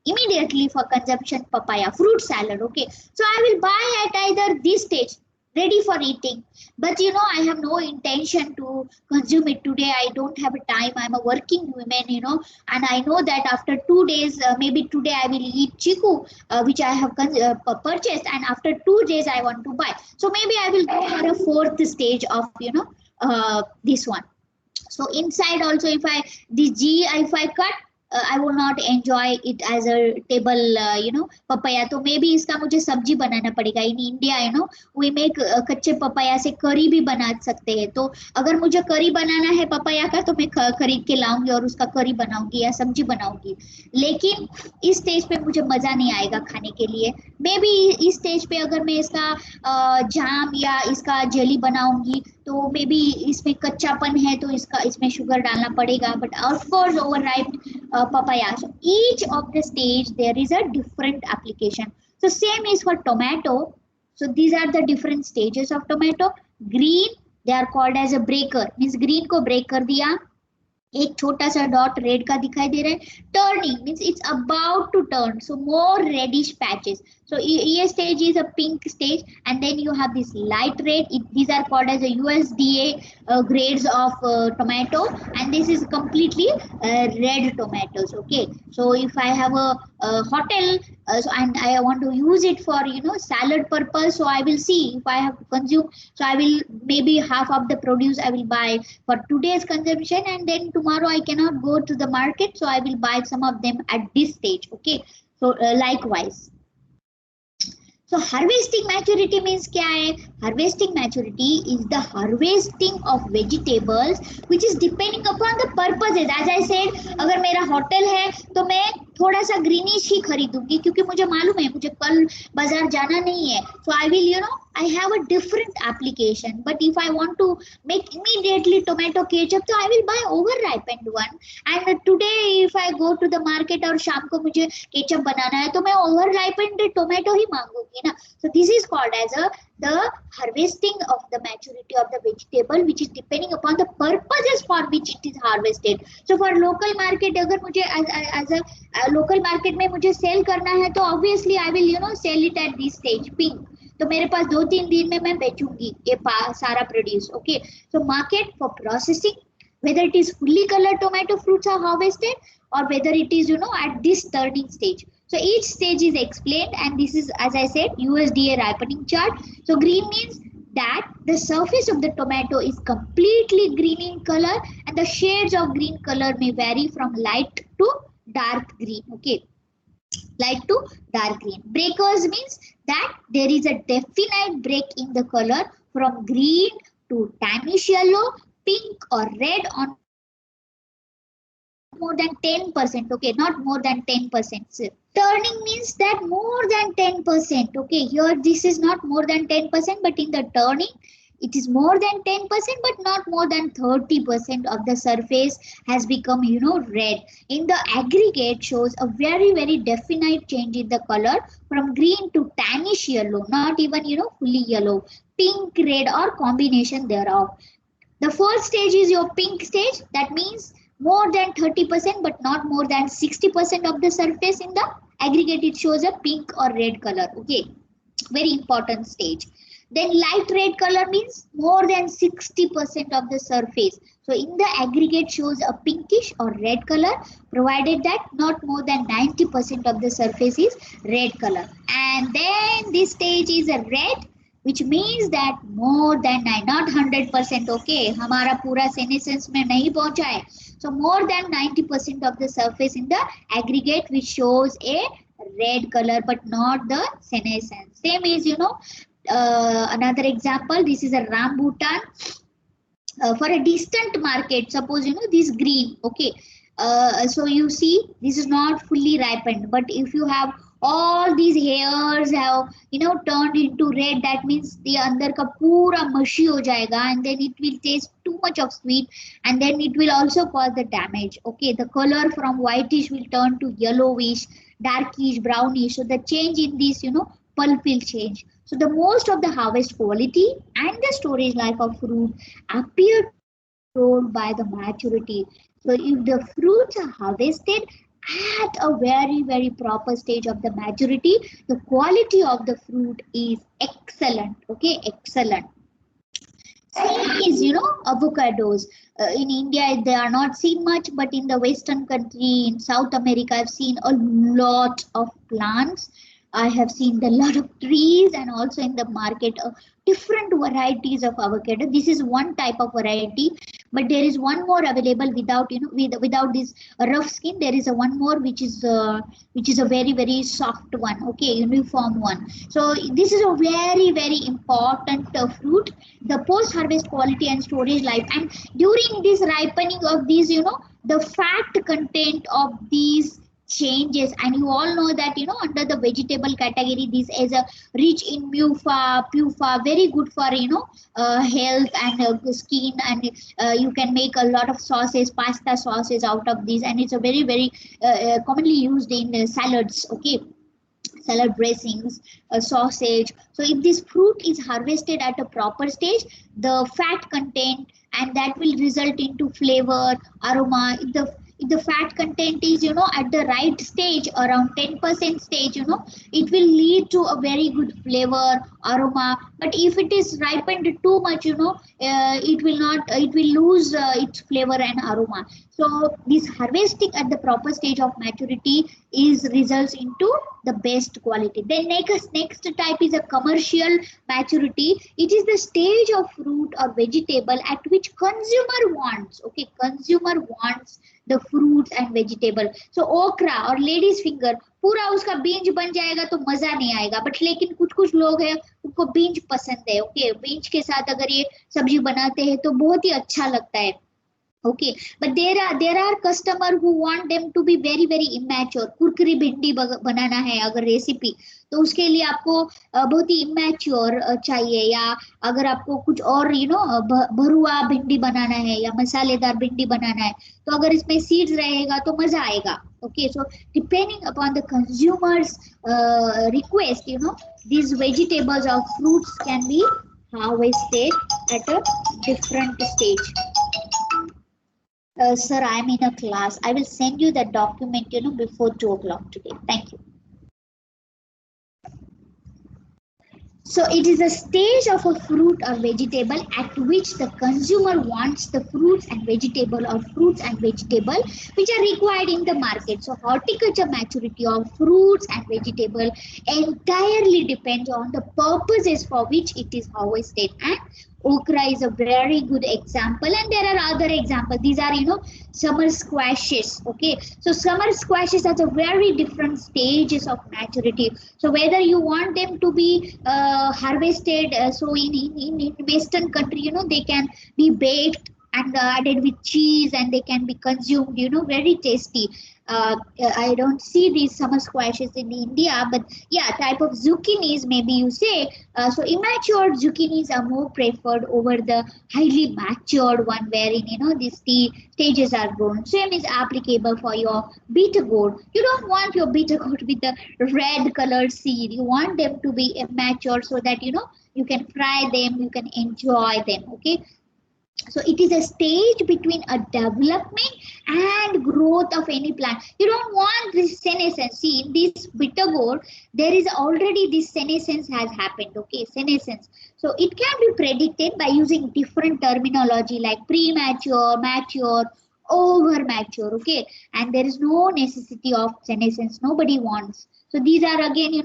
immediately for consumption papaya fruit salad. Okay, so I will buy at either this stage ready for eating, but I have no intention to consume it today. I don't have a time. I'm a working woman, and I know that after 2 days, maybe today I will eat chiku, which I have purchased, and after 2 days I want to buy. So maybe I will go for a 4th stage of this one. So inside also, if I cut, I will not enjoy it as a table, papaya. तो maybe इसका मुझे सब्जी बनाना पड़ेगा. In India, we make कच्चे papaya से करी भी बना सकते हैं. तो अगर मुझे करी बनाना है papaya का तो मैं खरीद के लाऊंगी और उसका करी बनाऊंगी या सब्जी बनाऊंगी. लेकिन इस स्टेज पे मुझे मजा नहीं आएगा खाने के लिए. Maybe इस स्टेज पे अगर मैं इसका जाम या इसका जेली बनाऊंगी तो मे बी इसमें कच्चापन है तो इसमें शुगर डालना पड़ेगा. But of course overripe papaya. So each of the stage there is a different application. So same is for tomato. So these are the different stages of tomato. Green, they are called as a breaker. Means green को break कर दिया. एक छोटा सा dot red का दिखाई दे रहा है. Turning means it's about to turn, so more reddish patches. So ये stage is a pink stage, and then you have this light red. These are called as a USDA grades of tomato, and this is completely red tomatoes. Okay, so if I have a hotel, and I want to use it for salad purpose, so I will see if I have to consume. So I will maybe half of the produce I will buy for today's consumption, and then tomorrow I cannot go to the market, so I will buy some of them at this stage. Okay, so likewise. So harvesting maturity means क्या है? Harvesting maturity is the harvesting of vegetables which is depending upon the purposes. As I said, अगर मेरा hotel है तो मैं थोड़ा सा greenish ही खरीदूंगी क्योंकि मुझे मालूम है मुझे कल बाजार जाना नहीं है. So I will I have a different application. But if I want to make immediately tomato ketchup, so I will buy over ripened one. And today if I go to the market और शाम को मुझे ketchup बनाना है तो मैं over ripened tomato ही मांगूंगी ना. So this is called as the harvesting of the maturity of the vegetable, which is depending upon the purposes for which it is harvested. So for local market, अगर मुझे as a local market में मुझे sell करना है तो obviously I will sell it at this stage pink. तो मेरे पास 2-3 दिन में मैं बेचूंगी ये सारा produce. Okay, so market for processing, whether it is fully colored tomato fruits are harvested or whether it is at this turning stage. So each stage is explained, and this is, as I said, USDA ripening chart. So green means that the surface of the tomato is completely green in color, and the shades of green color may vary from light to dark green. Okay, light to dark green. Breakers means that there is a definite break in the color from green to tannish yellow, pink or red on more than 10%. Okay, not more than 10%. Turning means that more than 10%. Okay, here this is not more than 10%, but in the turning it is more than 10%, but not more than 30% of the surface has become red. In the aggregate shows a very definite change in the color from green to tannish yellow, not even fully yellow, pink, red or combination thereof. The first stage is your pink stage. That means more than 30%, but not more than 60% of the surface. In the aggregate it shows a pink or red color. Okay, very important stage. Then light red color means more than 60% of the surface. So in the aggregate shows a pinkish or red color, provided that not more than 90% of the surface is red color. And then this stage is a red, which means that more than 9, not 100%. Okay, हमारा पूरा senescence में नहीं पहुंचा है. So more than 90% of the surface in the aggregate, which shows a red color, but not the senescence. Same is another example. This is a rambutan. For a distant market, suppose this green. Okay, so you see this is not fully ripened, but if you have all these hairs have turned into red, that means the अंदर का पूरा mushy हो जाएगा, and then it will taste too much of sweet, and then it will also cause the damage. Okay, the color from whitish will turn to yellowish, darkish, brownish. So the change in this pulp will change. So the most of the harvest quality and the storage life of fruit appear controlled by the maturity. So if the fruits are harvested at a very proper stage of the maturity, the quality of the fruit is excellent. Okay, excellent. Same is avocados. In India they are not seen much, but in the Western country, in South America, I've seen a lot of plants. I have seen a lot of trees, and also in the market different varieties of avocado. This is one type of variety, but there is one more available without without this rough skin. There is a one more which is a very soft one. Okay, uniform one. So this is a very important fruit. The post harvest quality and storage life, and during this ripening of these the fat content of these changes. And you all know that under the vegetable category, this is a rich in pufa, very good for health and skin, and you can make a lot of sauces, pasta sauces out of this, and it's a very commonly used in salads. Okay, salad dressings, sausage. So if this fruit is harvested at a proper stage, the fat content, and that will result into flavor, aroma. If the fat content is, at the right stage, around 10% stage, it will lead to a very good flavor, aroma. But if it is ripened too much, it will not, it will lose its flavor and aroma. So this harvesting at the proper stage of maturity is results into the best quality. Then next type is a commercial maturity. It is the stage of fruit or vegetable at which consumer wants. Okay, consumer wants the fruits and vegetable. So okra और ladies finger पूरा उसका बीज बन जाएगा तो मजा नहीं आएगा, बट लेकिन कुछ कुछ लोग हैं उनको बीज पसंद है. ओके, बीज के साथ अगर ये सब्जी बनाते हैं तो बहुत ही अच्छा लगता है. Okay, but there are customer who want them to be very very immature. कुरकुरी भिंडी बनाना है अगर रेसिपी, तो उसके लिए आपको बहुत ही immature चाहिए, या अगर आपको कुछ और भरुआ भिंडी बनाना है या मसालेदार भिंडी बनाना है, तो अगर इसमें सीड्स रहेगा तो मजा आएगा. Okay, so depending upon the consumers request, these vegetables or fruits can be harvested at a different stage. Sir, I am in a class. I will send you that document, before 2 o'clock today. Thank you. So it is a stage of a fruit or vegetable at which the consumer wants the fruits and vegetable or fruits and vegetable which are required in the market. So horticulture maturity of fruits and vegetable entirely depends on the purposes for which it is harvested. And okra is a very good example, and there are other examples. These are summer squashes. Okay, so summer squashes are a very different stages of maturity. So whether you want them to be harvested, so in western country, they can be baked and added with cheese, and they can be consumed, very tasty. I don't see these summer squashes in India, but yeah, type of zucchinis maybe you say. So immature zucchinis are more preferred over the highly matured one, wherein these stages are grown. Same is applicable for your bitter gourd. You don't want your bitter gourd with the red colored seed. You want them to be immature so that you can fry them, you can enjoy them. Okay. So it is a stage between a development and growth of any plant. You don't want this senescence. See, in this bitter gourd, there is already this senescence has happened. Okay, senescence. So it can be predicted by using different terminology like premature, mature, over mature. Okay, and there is no necessity of senescence. Nobody wants. So these are again,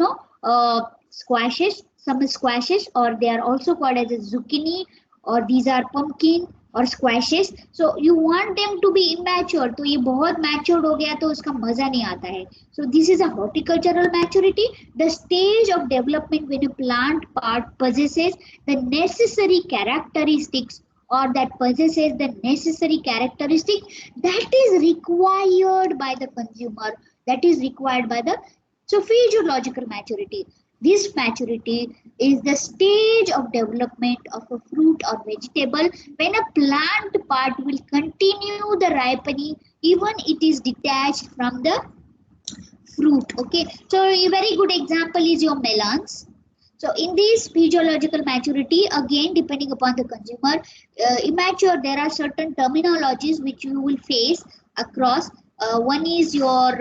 squashes, some squashes, or they are also called as a zucchini, or these are pumpkin or squashes. So you want them to be immature. तो ये बहुत matured हो गया तो उसका मजा नहीं आता है. So this is a horticultural maturity, the stage of development when a plant part possesses the necessary characteristics, or that possesses the necessary characteristic that is required by the consumer, that is required by the. So physiological maturity. This maturity is the stage of development of a fruit or vegetable when a plant part will continue the ripening even it is detached from the fruit. Okay, so a very good example is your melons. So in this physiological maturity, again depending upon the consumer, immature, there are certain terminologies which you will face across. One is your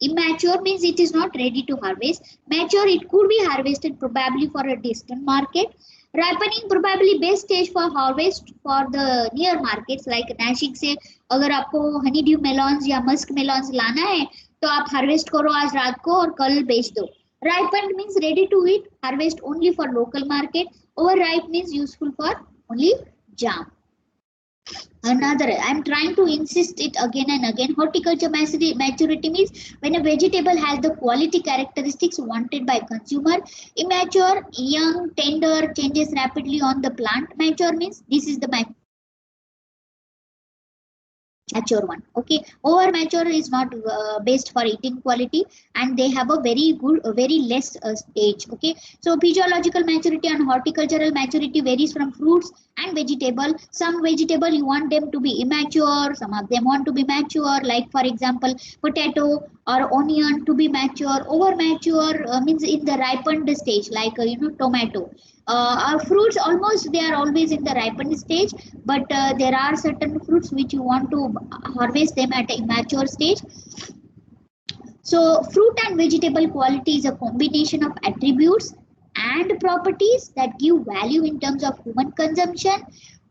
immature, means it is not ready to harvest. Mature, it could be harvested probably for a distant market. Ripening, probably best stage for harvest for the near markets like Nashik से अगर आपको Honey due मेलॉन्स या Musk मेलॉन्स लाना है तो आप harvest करो आज रात को और कल बेच दो. Ripened means ready to eat, harvest only for local market. Overripe means useful for only jam. Another, I'm trying to insist it again and again. Horticulture maturity means when a vegetable has the quality characteristics wanted by consumer. Immature, young, tender, changes rapidly on the plant. Mature means this is the mature one. Okay, over mature is not best for eating quality, and they have a very good very less stage. Okay, so physiological maturity and horticultural maturity varies from fruits and vegetable. Some vegetable you want them to be immature, some of them want to be mature, like for example potato or onion to be mature. Over mature means in the ripened stage, like tomato. Our fruits almost they are always in the ripened stage, but there are certain fruits which you want to harvest them at a immature stage. So fruit and vegetable quality is a combination of attributes and properties that give value in terms of human consumption.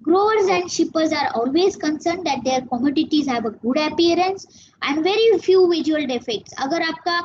Growers and shippers are always concerned that their commodities have a good appearance and very few visual defects. अगर आपका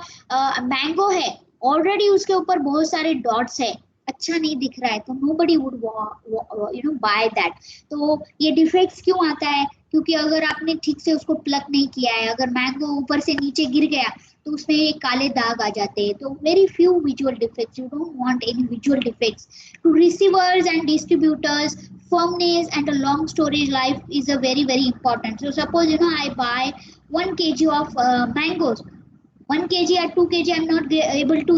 mango है, already उसके ऊपर बहुत सारे dots है, अच्छा नहीं दिख रहा है, तो nobody would buy that. तो ये डिफेक्ट्स क्यों आता है? क्योंकि अगर आपने ठीक से उसको प्लक नहीं किया है, अगर मैंगो ऊपर से नीचे गिर गया तो उसमें काले दाग आ जाते हैं. तो very few visual defects, you don't want any visual defects. To receivers and distributors, firmness and a long storage life is a very important. So suppose I buy 1 kg of mangoes, 1 kg or 2 kg, I'm not able to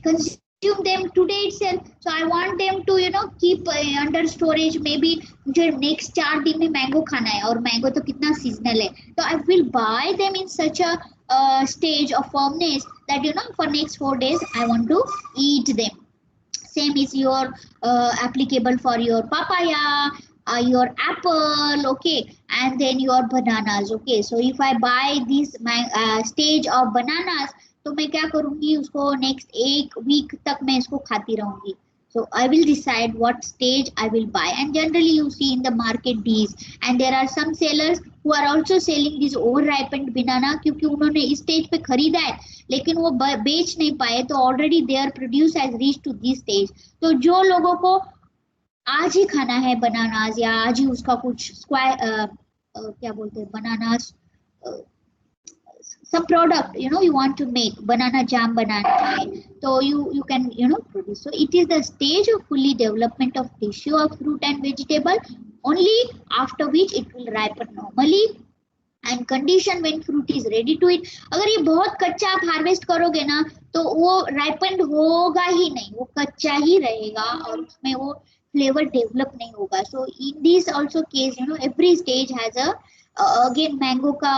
consume them today itself. So I want them to keep under storage. Maybe मुझे next 4 दिन में mango खाना है, और mango तो कितना seasonal है, तो I will buy them in such a stage of firmness that for next 4 days I want to eat them. Same is your applicable for your papaya, your apple, okay, and then your bananas. Okay, so if I buy this stage of bananas, तो मैं क्या करूंगी, उसको next 1 week तक मैं इसको खाती रहूंगी. So I will decide what stage I will buy, and generally you see in the market these, and there are some sellers who are also selling this over ripened banana, क्योंकि उन्होंने इस stage पे खरीदा है लेकिन वो बेच नहीं पाए, तो already there produce has reach to this stage. तो जो लोगों को आज ही खाना है बनानास, या आज ही उसका कुछ स्क्वायर क्या बोलते हैं bananas, some product you want to make banana jam banana hai, so you can produce. So it is the stage of fully development of tissue of fruit and vegetable, only after which it will ripen normally and condition when fruit is ready to eat. अगर ये बहुत कच्चा आप harvest करोगे ना, तो वो ripened होगा ही नहीं, वो कच्चा ही रहेगा और उसमें वो फ्लेवर डेवलप नहीं होगा. So in this also case every stage has a again mango का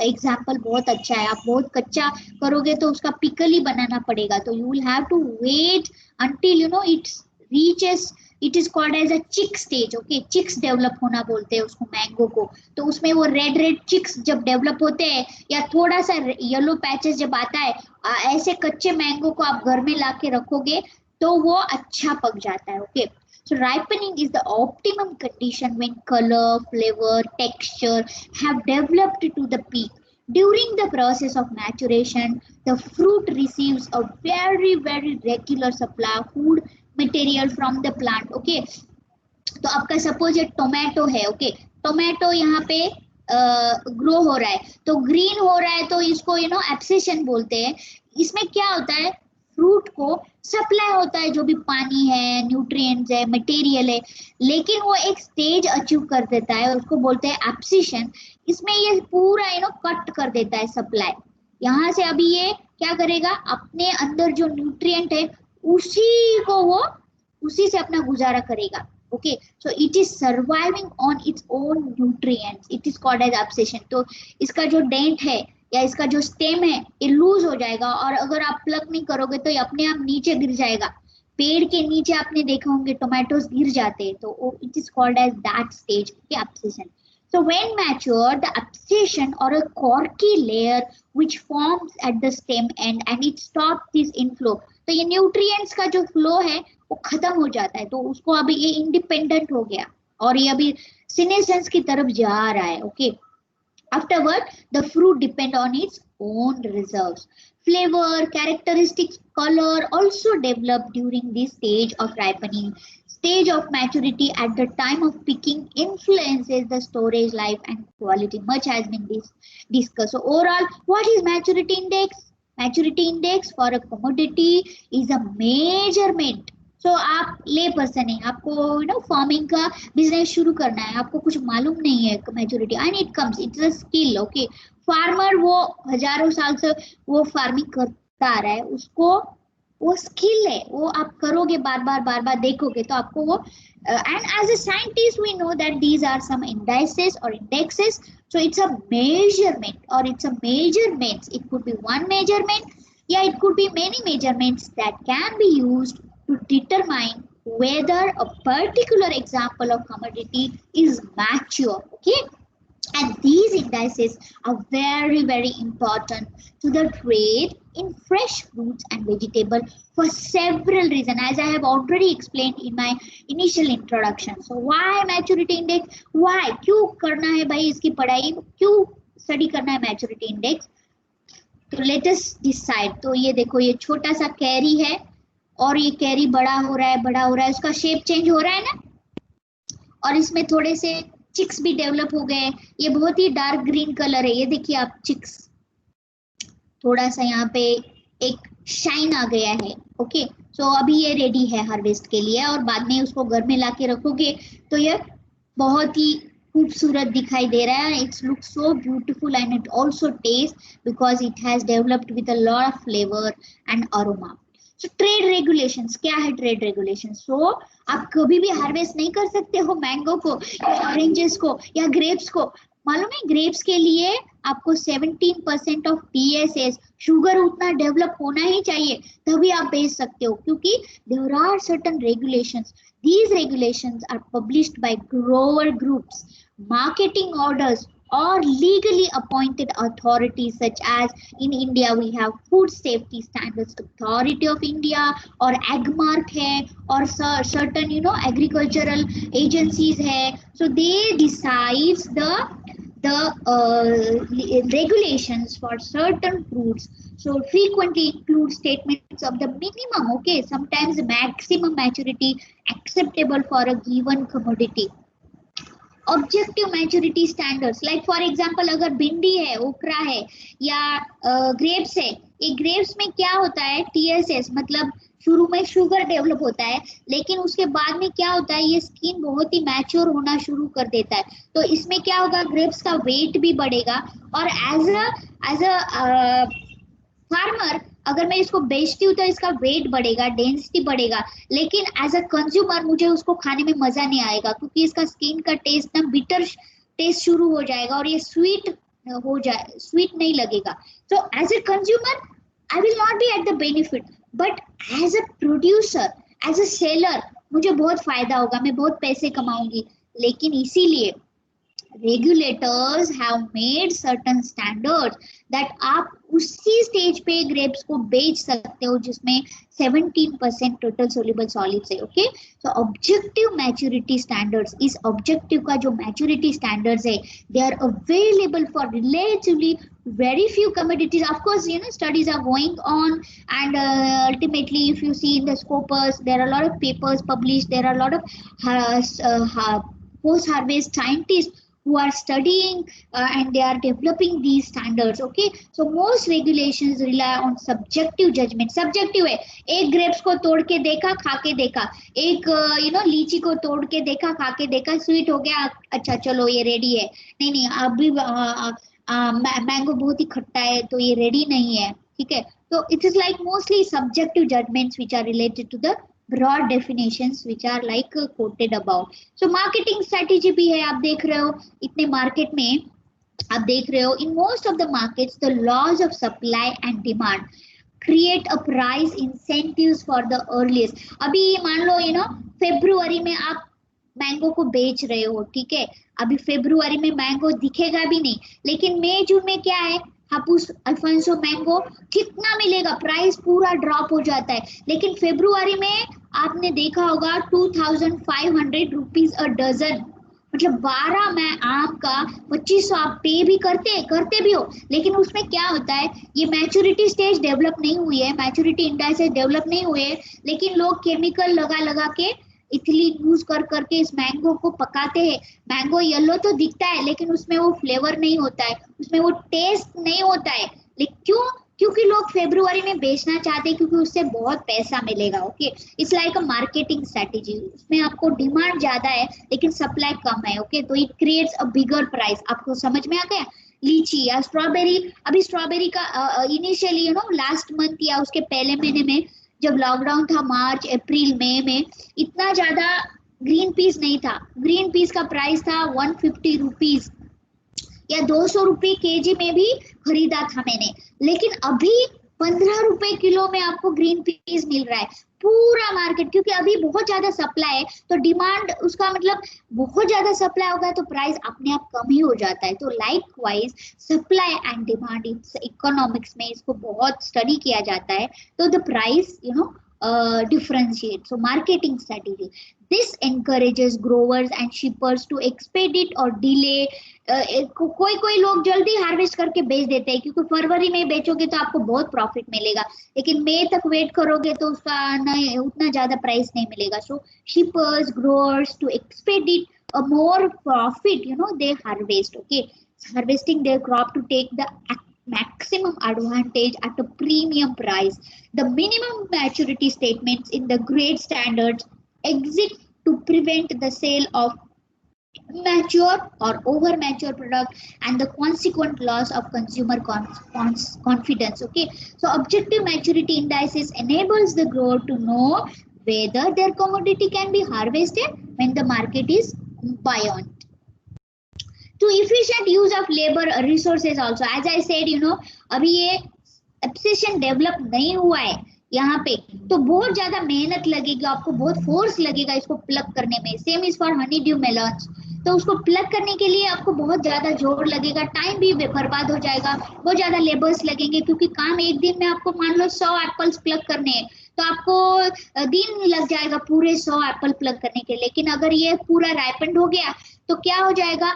एग्जांपल बहुत अच्छा है. आप बहुत कच्चा करोगे तो उसका पिकल ही बनाना पड़ेगा, तो you will have to wait until it's reaches, it is called as a chick stage. Okay, chicks develop होना बोलते हैं उसको मैंगो को. तो उसमें वो रेड चिक्स जब डेवलप होते हैं या थोड़ा सा येलो पैचेस जब आता है, ऐसे कच्चे मैंगो को आप घर में ला के रखोगे तो वो अच्छा पक जाता है. Okay, so ripening is the optimum condition when color, flavor, texture have developed to the peak. During the process of maturation, the fruit receives a very regular supply of food material from the plant. Okay, तो आपका suppose एक tomato है. Okay, tomato यहाँ पे grow हो रहा है, तो ग्रीन हो रहा है, तो इसको एब्सेशन बोलते हैं. इसमें क्या होता है, फ्रूट को सप्लाई होता है जो भी पानी है, न्यूट्रिएंट्स है, मटेरियल है, लेकिन वो एक स्टेज अचीव कर देता है, उसको बोलते हैं एब्सेशन. इसमें ये पूरा कट कर देता है सप्लाई. यहाँ से अभी ये क्या करेगा, अपने अंदर जो न्यूट्रिएंट है उसी से अपना गुजारा करेगा. Okay, so it is surviving on its own nutrients. It is called as abscission. तो इसका जो डेंट है या इसका जो स्टेम है ये लूज हो जाएगा, और अगर आप प्लग नहीं करोगे तो ये अपने आप नीचे गिर जाएगा. पेड़ के नीचे आपने देखा होंगे टोमेटोज गिर जाते हैं, तो it is called as that stage, okay, abscission. So when mature, the abscission or a corky layer which forms at the stem end and it stops this inflow. तो ये न्यूट्रिएंट्स का जो फ्लो है वो खत्म हो जाता है, तो उसको अभी ये इंडिपेंडेंट हो गया और ये अभी सीनेसेंस की तरफ जा रहा है. Okay, afterward the fruit depend on its own reserves. Flavor, characteristics, color also develop during this stage of ripening. Stage of maturity at the time of picking influences the storage life and quality. Much has been discussed. So overall, what is maturity index? Maturity index for a commodity is a measurement सो आप ले person है, आपको farming का business शुरू करना है, आपको कुछ मालूम नहीं है maturity, and it comes, it's a skill. Okay, farmer वो हजारों साल से वो फार्मिंग करता आ रहा है, उसको वो स्किल है, वो आप करोगे, बार बार देखोगे तो आपको वो, and as a scientist we know that these are some indices or indexes, so it's a measurement or it's a measurements. It could be one measurement, yeah, it could be many measurements that can be used to determine whether a particular example of commodity is mature. Okay, and these indices are very important to the trade in fresh fruits and vegetables for several reasons, as I have already explained in my initial introduction. So why maturity index? Why? क्यों करना है भाई इसकी पढ़ाई? क्यों study करना है maturity index? तो let us decide. तो ये देखो, ये छोटा सा कैरी है और ये कैरी बड़ा हो रहा है, उसका शेप चेंज हो रहा है ना, और इसमें थोड़े से चिक्स भी डेवलप हो गए। ये बहुत ही डार्क ग्रीन कलर है, ये देखिए आप चिक्स, थोड़ा सा यहाँ पे एक शाइन आ गया है। ओके, सो अभी ये रेडी है हार्वेस्ट के लिए, और बाद में उसको घर में लाके रखोगे तो ये बहुत ही खूबसूरत दिखाई दे रहा है। It's look so beautiful and it also taste, because it has developed with a lot of flavour and aroma. So trade regulations, क्या है ट्रेड रेगुलेशन? सो आप कभी भी हार्वेस्ट नहीं कर सकते हो मैंगो को या ऑरेंजेस को या ग्रेप्स को। मालूम है, ग्रेप्स के लिए आपको 17% ऑफ TSS शुगर उतना डेवलप होना ही चाहिए, तभी आप बेच सकते हो, क्योंकि there are certain regulations. These regulations are published by grower groups, marketing orders, or legally appointed authorities, such as in India we have Food Safety Standards Authority of India, or AgMark है, or certain agricultural agencies है. So they decides the regulations for certain fruits. So frequently include statements of the minimum, okay, sometimes maximum maturity acceptable for a given commodity. Objective maturity standards, like for example अगर भिंडी है, ओकरा है या grapes है, ये grapes में क्या होता है, TSS मतलब शुरू में शुगर डेवलप होता है, लेकिन उसके बाद में क्या होता है, ये स्किन बहुत ही मैच्योर होना शुरू कर देता है। तो इसमें क्या होगा, ग्रेप्स का वेट भी बढ़ेगा, और एज अ फार्मर अगर मैं इसको बेचती हूँ तो इसका वेट बढ़ेगा, डेंसिटी बढ़ेगा, लेकिन एज अ कंज्यूमर मुझे उसको खाने में मजा नहीं आएगा, क्योंकि इसका स्किन का टेस्ट ना बिटर टेस्ट शुरू हो जाएगा और ये स्वीट नहीं लगेगा। तो as a consumer I will not be at the benefit, but as a producer, as a seller मुझे बहुत फायदा होगा, मैं बहुत पैसे कमाऊंगी। लेकिन इसीलिए regulators have made certain standards that आप उसी स्टेज पे ग्रेप्स को बेच सकते हो जिसमें 17% टोटल सोल्यूबल सॉलिड्स है। Okay, so objective maturity standards, इस ऑब्जेक्टिव का जो मैच्योरिटी स्टैंडर्ड्स है, they are available for relatively very few commodities. Of course, studies are going on, and ultimately if you see in the Scopus, there are a lot of papers published, there are a lot of post harvest scientists who are studying and they are developing these standards. Okay, so most regulations rely on subjective judgment. Subjective है, एक grapes को तोड़ के देखा, खा के देखा, एक लीची को तोड़ के देखा, खा के देखा, स्वीट हो गया, अच्छा चलो ये रेडी है, नहीं अभी मैंगो बहुत ही खट्टा है तो ये रेडी नहीं है, ठीक है। तो it is like mostly subjective judgements which are related to the broad definitions which are like quoted about. So marketing strategy भी है, आप देख रहे हो इतने मार्केट में, आप देख रहे हो in most of the markets the laws of supply and demand create a price incentives for the earliest. अभी मान लो फरवरी में आप मैंगो को बेच रहे हो, ठीक है, अभी फरवरी में मैंगो दिखेगा भी नहीं, लेकिन मई जून में क्या है, हापुस अल्फांसो मैंगो कितना मिलेगा, प्राइस पूरा ड्रॉप हो जाता है। लेकिन फरवरी में आपने देखा होगा 2500 रुपीज अ डजन, मतलब 12 में आम का 2500 आप पे भी करते भी हो, लेकिन उसमें क्या होता है, ये मैच्योरिटी स्टेज डेवलप नहीं हुई है, मैच्योरिटी इंडाइसेस डेवलप नहीं हुए हैं, लेकिन लोग केमिकल लगा के इथिलीन यूज करके इस मैंगो को पकाते हैं। मैंगो येलो तो दिखता है लेकिन उसमें वो फ्लेवर नहीं होता है, उसमें वो टेस्ट नहीं होता है। लेकिन क्यों? क्योंकि लोग फेब्रुवरी में बेचना चाहते हैं क्योंकि उससे बहुत पैसा मिलेगा. Okay, it's like a marketing strategy. उसमें आपको डिमांड ज्यादा है लेकिन सप्लाई कम है. ओके, तो it creates a bigger price. आपको समझ में आ गया? लीची या स्ट्रॉबेरी, अभी स्ट्रॉबेरी का इनिशियली लास्ट मंथ या उसके पहले महीने में जब लॉकडाउन था, मार्च अप्रैल मई में, इतना ज्यादा ग्रीन पीस नहीं था. ग्रीन पीस का प्राइस था 150 रुपीज या 200 रुपये केजी में भी खरीदा था मैंने. लेकिन अभी 15 रुपए किलो में आपको ग्रीन पीस मिल रहा है. पूरा मार्केट, क्योंकि अभी बहुत ज्यादा सप्लाई है तो डिमांड, उसका मतलब बहुत ज्यादा सप्लाई होगा तो प्राइस अपने आप कम ही हो जाता है. तो like wise supply and demand, economics में इसको बहुत स्टडी किया जाता है. तो the price differentiate. So marketing strategy. This encourages growers and shippers to expedite or delay. कोई कोई लोग जल्दी हार्वेस्ट करके बेच देते हैं क्योंकि फरवरी में बेचोगे तो आपको बहुत प्रॉफिट मिलेगा, लेकिन मई तक वेट करोगे तो उसका नहीं, उतना ज्यादा प्राइस नहीं मिलेगा. So shippers, growers to expedite a more profit, they harvest. Okay, harvesting their crop to take the maximum advantage at a premium price. The minimum maturity statements in the grade standards exist to prevent the sale of mature or over mature product and the consequent loss of consumer confidence. Okay, so objective maturity indices enables the grower to know whether their commodity can be harvested when the market is buoyant. To efficient use of labor resources also, as I said, अभी ये obsession develop नहीं हुआ है यहाँ पे, तो बहुत ज्यादा मेहनत लगेगी आपको, बहुत फोर्स लगेगा इसको प्लग करने में. Same is for Honey due melons. तो उसको प्लग करने के लिए आपको बहुत ज्यादा जोर लगेगा, टाइम भी बर्बाद हो जाएगा, बहुत ज्यादा लेबर्स लगेंगे क्योंकि काम एक दिन में आपको मान लो 100 एप्पल्स प्लग करने हैं तो आपको दिन लग जाएगा पूरे 100 एप्पल प्लग करने के. लेकिन अगर ये पूरा राइपेंड हो गया तो क्या हो जाएगा,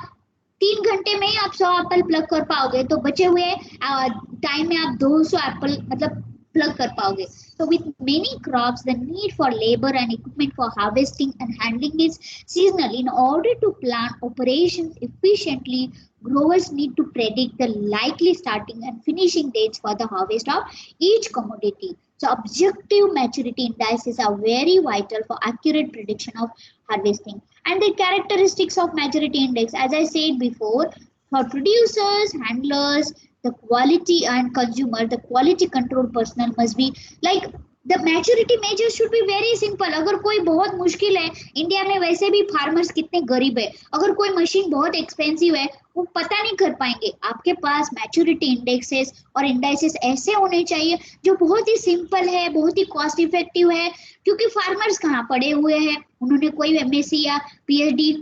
3 घंटे में ही आप 100 एप्पल प्लग कर पाओगे. तो बचे हुए टाइम में आप 200 एप्पल मतलब प्लग कर पाओगे. So with many crops, the need for labor and equipment for harvesting and handling is seasonal. In order to plan operations efficiently, growers need to predict the likely starting and finishing dates for the harvest of each commodity. So objective maturity indices are very vital for accurate prediction of harvesting. And the characteristics of maturity index, as I said before, for producers, handlers, the quality and consumer, the quality control personnel must be like the maturity measures should be very simple. अगर कोई बहुत मुश्किल है, India में वैसे भी farmers कितने गरीब है, अगर कोई मशीन बहुत एक्सपेंसिव है वो पता नहीं कर पाएंगे. आपके पास मैच्योरिटी इंडेक्सेस और इंडाइसेस ऐसे होने चाहिए जो बहुत ही सिंपल है, बहुत ही कॉस्ट इफेक्टिव है, क्योंकि फार्मर्स कहाँ पड़े हुए हैं, उन्होंने कोई एमएससी या पीएचडी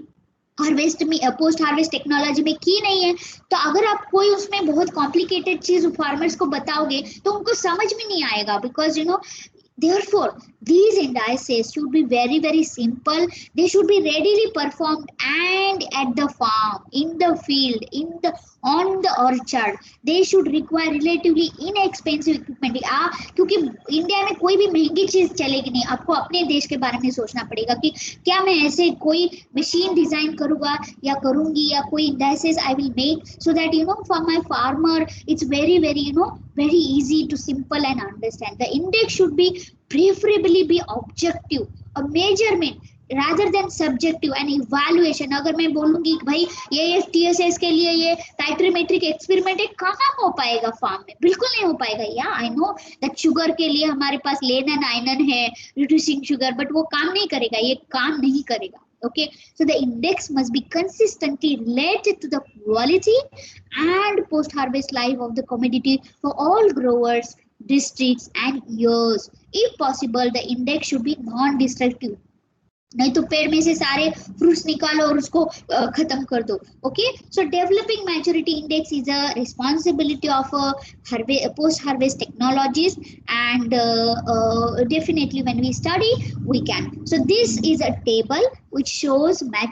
हार्वेस्ट में, पोस्ट हार्वेस्ट टेक्नोलॉजी में की नहीं है. तो अगर आप कोई उसमें बहुत कॉम्प्लिकेटेड चीज फार्मर्स को बताओगे तो उनको समझ में नहीं आएगा. Because therefore these indices should be very very simple. They should be readily performed and at the farm, in the field, on the orchard. They should require relatively inexpensive equipment. क्योंकि India में कोई भी महंगी चीज चलेगी नहीं, आपको अपने देश के बारे में सोचना पड़ेगा कि क्या मैं ऐसे कोई मशीन डिजाइन करूंगा या करूंगी या कोई indices I will make so that for my farmer it's very very very easy to simple and understand. The index should be preferably be objective, a measurement rather than subjective and evaluation. अगर मैं बोलूंगी कि भाई ये TSS के लिए ये titrimetric experiment है, कहाँ हो पाएगा फार्म में, बिल्कुल नहीं हो पाएगा. या आई नो दैट शुगर के लिए हमारे पास लेनन आयनन है, रिड्यूसिंग शुगर, बट वो काम नहीं करेगा, ये काम नहीं करेगा. Okay, so the index must be consistently related to the quality and post-harvest life of the commodity for all growers, districts and years. If possible, the index should be non-destructive. नहीं तो पेड़ में से सारे फ्रूट्स निकालो और उसको खत्म कर दो. Okay, so developing maturity index is a responsibility of post harvest technologies and definitely when we study we can. So this is a table which shows maturity